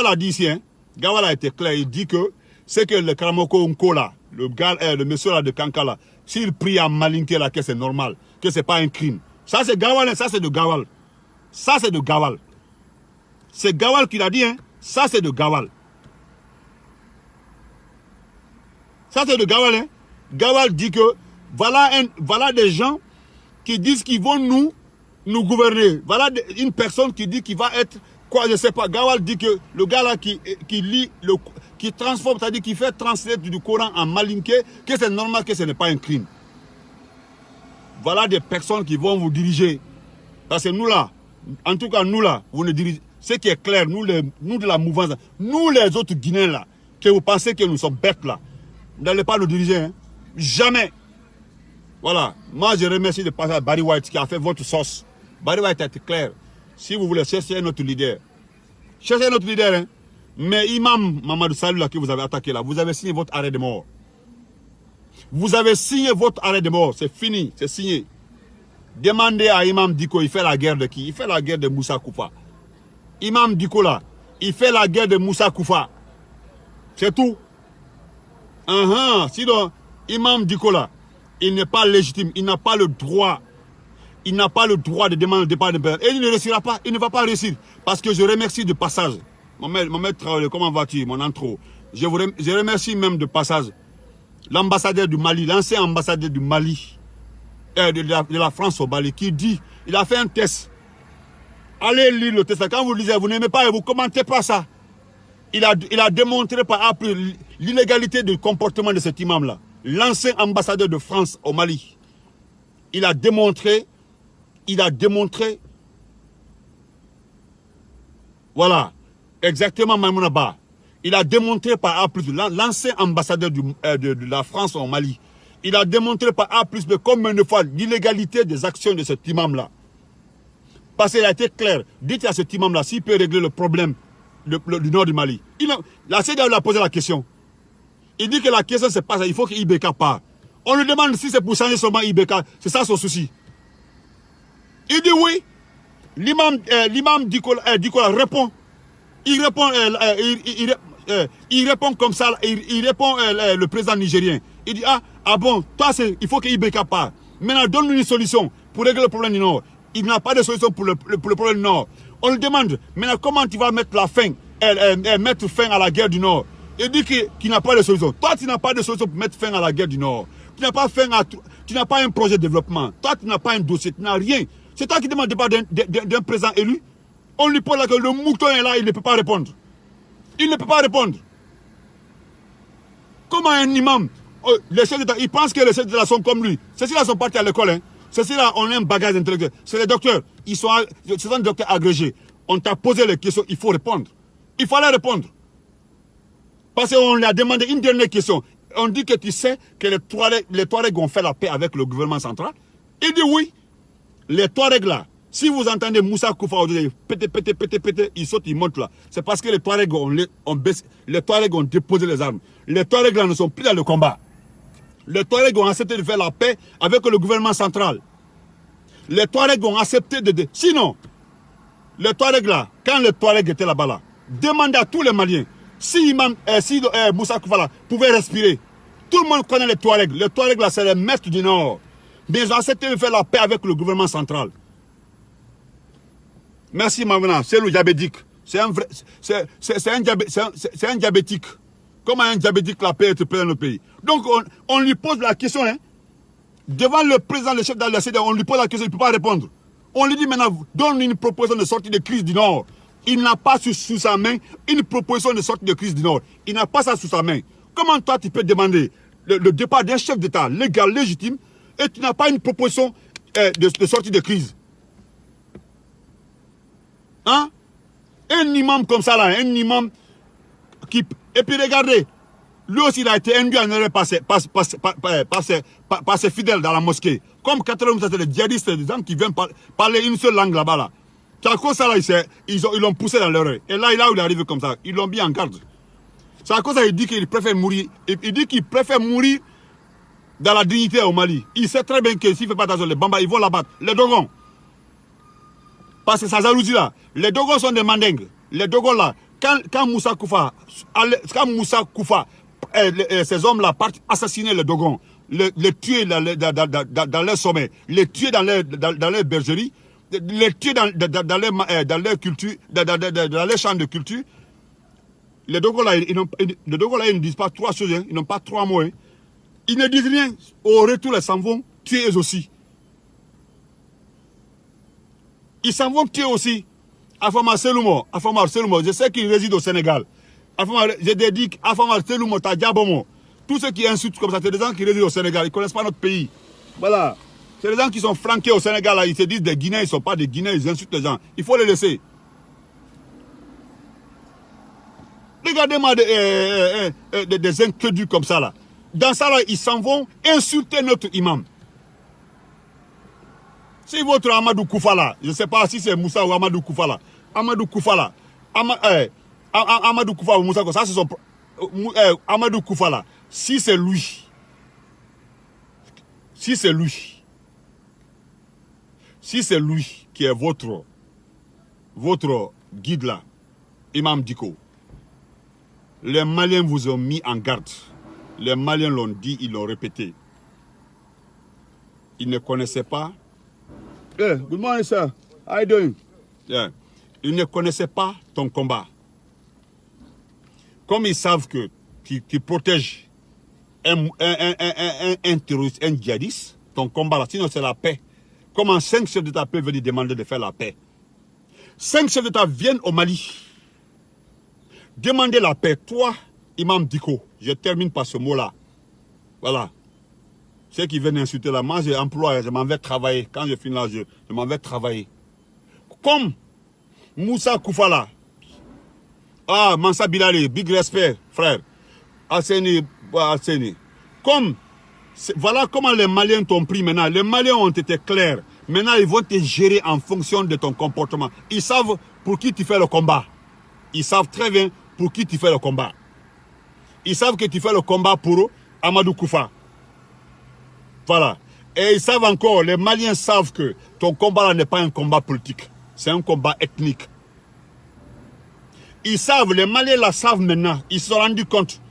a dit ici, hein, Gawal a été clair, il dit que c'est que le Karamoko Nko là, le monsieur là de Kanka là, s'il prie en malinqué là, que c'est normal, que c'est pas un crime. Ça c'est Gawal, ça c'est de Gawal. Ça c'est de Gawal. C'est Gawal qui l'a dit, hein. Ça c'est de Gawal. Ça c'est de Gawal, hein. Gawal dit que voilà des gens qui disent qu'ils vont nous gouverner. Voilà une personne qui dit qu'il va être quoi, je sais pas. Gawal dit que le gars là qui lit, qui transforme, c'est-à-dire qui fait translater du Coran en malinqué, que c'est normal, que ce n'est pas un crime. Voilà des personnes qui vont vous diriger. Parce que nous là, en tout cas nous là, vous ne dirigez. Ce qui est clair, nous de la mouvance, nous les autres Guinéens là, que vous pensez que nous sommes bêtes là, vous n'allez pas nous diriger, hein? Jamais. Voilà. Moi, je remercie de passer à Barry White qui a fait votre sauce. Barry White a été clair. Si vous voulez chercher notre leader, cherchez notre leader, hein? Mais Imam Mamadou Salou là que vous avez attaqué là, vous avez signé votre arrêt de mort. Vous avez signé votre arrêt de mort. C'est fini, c'est signé. Demandez à Imam Diko, il fait la guerre de qui? Il fait la guerre de Moussa Koufa. Imam Diko là, il fait la guerre de Moussa Koufa. C'est tout. Sinon, Imam Diko là, il n'est pas légitime, il n'a pas le droit. Il n'a pas le droit de demander le départ de personne. Et il ne réussira pas, il ne va pas réussir. Parce que je remercie de passage. Mohamed Traoré, comment vas-tu, mon intro? Je remercie même de passage l'ambassadeur du Mali, l'ancien ambassadeur du Mali, de la France au Mali, qui dit, il a fait un test. Allez lire le test. Quand vous lisez, vous n'aimez pas et vous ne commentez pas ça. Il a démontré par A plus l'illégalité du comportement de cet imam-là. L'ancien ambassadeur de France au Mali. Il a démontré, voilà, exactement Maïmouna Ba. Il a démontré par A plus, l'ancien ambassadeur de la France au Mali. Il a démontré par A plus, combien de fois l'illégalité des actions de cet imam-là. Parce qu'il a été clair. Dites à cet imam-là s'il peut régler le problème du nord du Mali. La CEDEAO lui a posé la question. Il dit que la question, c'est pas ça. Il faut qu'Ibeka part. On lui demande si c'est pour changer seulement Ibeka. C'est ça son souci. Il dit oui. L'imam Dikola répond. Il répond comme ça. Il répond le président nigérien. Il dit bon, toi, il faut que Ibeka part. Maintenant, donne-nous une solution pour régler le problème du Nord. Il n'a pas de solution pour le problème du Nord. On lui demande, maintenant, comment tu vas mettre mettre fin à la guerre du Nord? Il dit qu'il n'a pas de solution. Toi, tu n'as pas de solution pour mettre fin à la guerre du Nord. Tu n'as pas un projet de développement. Toi, tu n'as pas un dossier. Tu n'as rien. C'est toi qui demandes d'un président élu. On lui pose là que le mouton est là, il ne peut pas répondre. Il ne peut pas répondre. Comment un imam, les chefs d'État, ils pensent que les chefs d'État sont comme lui. Ceux-là sont partis à l'école. Hein. Ceux-là ont un bagage intellectuel. C'est les docteurs. Ce sont des docteurs agrégés. On t'a posé les questions, il faut répondre. Il fallait répondre. Parce qu'on lui a demandé une dernière question. On dit que tu sais que les Touaregs ont fait la paix avec le gouvernement central. Il dit oui. Les Touaregs là, si vous entendez Moussa Koufa pété, ils sautent, ils montent là. C'est parce que les Touaregs les Touaregs ont déposé les armes. Les Touaregs là ne sont plus dans le combat. Les Touaregs ont accepté de faire la paix avec le gouvernement central. Les Touaregs ont accepté de... Sinon, les Touaregs là, quand les Touaregs étaient là-bas là, demandez à tous les Maliens, si Moussa Koufa là pouvait respirer. Tout le monde connaît les Touaregs. Les Touaregs là, c'est les maîtres du Nord. Mais ils ont accepté de faire la paix avec le gouvernement central. Merci Mavena, c'est le diabétique. C'est un vrai, c'est un diabétique. Comment un diabétique la paix est dans le pays? Donc on lui pose la question, hein, devant le président, le chef de la CEDEAO, on lui pose la question, il ne peut pas répondre. On lui dit maintenant, donne une proposition de sortie de crise du Nord. Il n'a pas sous sa main une proposition de sortie de crise du Nord. Il n'a pas ça sous sa main. Comment toi tu peux demander le départ d'un chef d'État légal, légitime, et tu n'as pas une proposition de sortie de crise? Hein? Un imam comme ça là, un imam qui... Et puis regardez, lui aussi il a été induit en erreur par ses fidèles dans la mosquée. Comme 80% des djihadistes, des gens qui viennent parler une seule langue là-bas là. C'est à cause de ça là, ils l'ont poussé dans l'erreur. Et là où il arrive comme ça, ils l'ont mis en garde. C'est à cause de ça qu'il dit qu'il préfère mourir. Il dit qu'il préfère mourir dans la dignité au Mali. Il sait très bien que s'il ne fait pas attention, les Bambas, ils vont l'abattre. Les Dogons. Parce que sa jalousie là, les Dogons sont des mandingues. Les Dogons là, quand Moussa Koufa, ces hommes-là partent assassiner les Dogons, les tuer dans leur sommet, les tuer dans leur bergerie, les tuer dans leur culture, dans leur champ de culture, les Dogons là, ils ne disent pas trois choses, hein, ils n'ont pas trois mots. Hein. Ils ne disent rien. Au retour, ils s'en vont tuer eux aussi. Ils s'en vont tuer aussi. Afama Seloumo, je sais qu'il réside au Sénégal. Je dédie Afama Seloumo, Tadjabomo. Tous ceux qui insultent comme ça, c'est des gens qui résident au Sénégal. Ils ne connaissent pas notre pays. Voilà. C'est des gens qui sont flanqués au Sénégal. Là. Ils se disent des Guinéens, ils ne sont pas des Guinéens, ils insultent les gens. Il faut les laisser. Regardez-moi des incrédules comme ça là. Dans ça là, ils s'en vont insulter notre imam. Si votre Amadou Koufa là, je ne sais pas si c'est Moussa ou Amadou Koufa là, Amadou Koufa là, Amadou Koufa ou Moussa, ça c'est son... Amadou Koufa là, si c'est lui, si c'est lui qui est votre guide là, Imam Dicko, les Maliens vous ont mis en garde. Les Maliens l'ont dit, ils l'ont répété. Ils ne connaissaient pas. Hey, good morning, sir. How you doing? Yeah. Ils ne connaissaient pas ton combat. Comme ils savent que tu protèges un terroriste, un djihadiste, ton combat là, sinon c'est la paix. Comment 5 chefs d'État peuvent venir demander de faire la paix? 5 chefs d'État viennent au Mali. Demander la paix. Toi, Imam Dicko, je termine par ce mot-là. Voilà. Ceux qui viennent insulter là, moi j'emploie, je m'en vais travailler. Quand je finis là, je m'en vais travailler. Comme Moussa Koufa là. Ah, Mansa Bilali, big respect, frère. Asseni. Comme, voilà comment les Maliens t'ont pris maintenant. Les Maliens ont été clairs. Maintenant, ils vont te gérer en fonction de ton comportement. Ils savent pour qui tu fais le combat. Ils savent très bien pour qui tu fais le combat. Ils savent que tu fais le combat pour Amadou Koufa. Voilà. Et ils savent encore, les Maliens savent que ton combat là n'est pas un combat politique. C'est un combat ethnique. Ils savent, les Maliens la savent maintenant. Ils se sont rendus compte.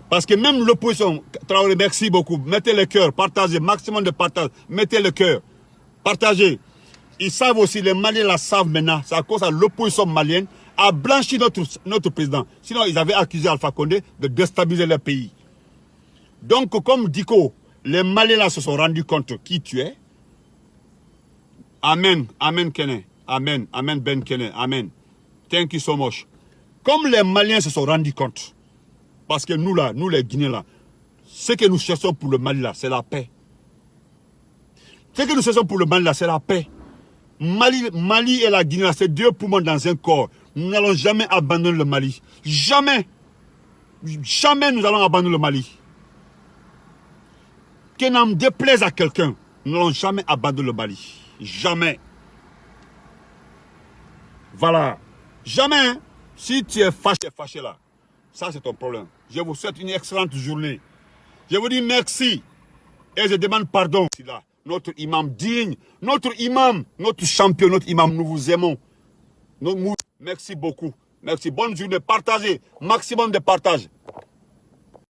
Parce que même l'opposition, Traoré, merci beaucoup. Mettez le cœur, partagez, maximum de partage. Mettez le cœur, partagez. Ils savent aussi, les Maliens la savent maintenant. C'est à cause de l'opposition malienne a blanchi notre président. Sinon, ils avaient accusé Alpha Condé de déstabiliser leur pays. Donc, comme Dicko, les Maliens là se sont rendus compte qui tu es. Amen, amen Kene, amen, amen Ben Kene, amen. Thank you so much. Comme les Maliens se sont rendus compte, parce que nous là, nous les Guinéens là, ce que nous cherchons pour le Mali là, c'est la paix. Ce que nous cherchons pour le Mali là, c'est la paix. Mali et la Guinée là, c'est deux poumons dans un corps. Nous n'allons jamais abandonner le Mali. Jamais. Jamais nous allons abandonner le Mali. Que n'en déplaise à quelqu'un, Nous n'allons jamais abandonner le Mali. Jamais. Voilà. Jamais. Hein. Si tu es fâché là, ça c'est ton problème. Je vous souhaite une excellente journée. Je vous dis merci. Et je demande pardon. Là, notre imam digne, notre imam, notre champion, notre imam, nous vous aimons. Merci beaucoup. Merci. Bonne journée. Partagez. Maximum de partage.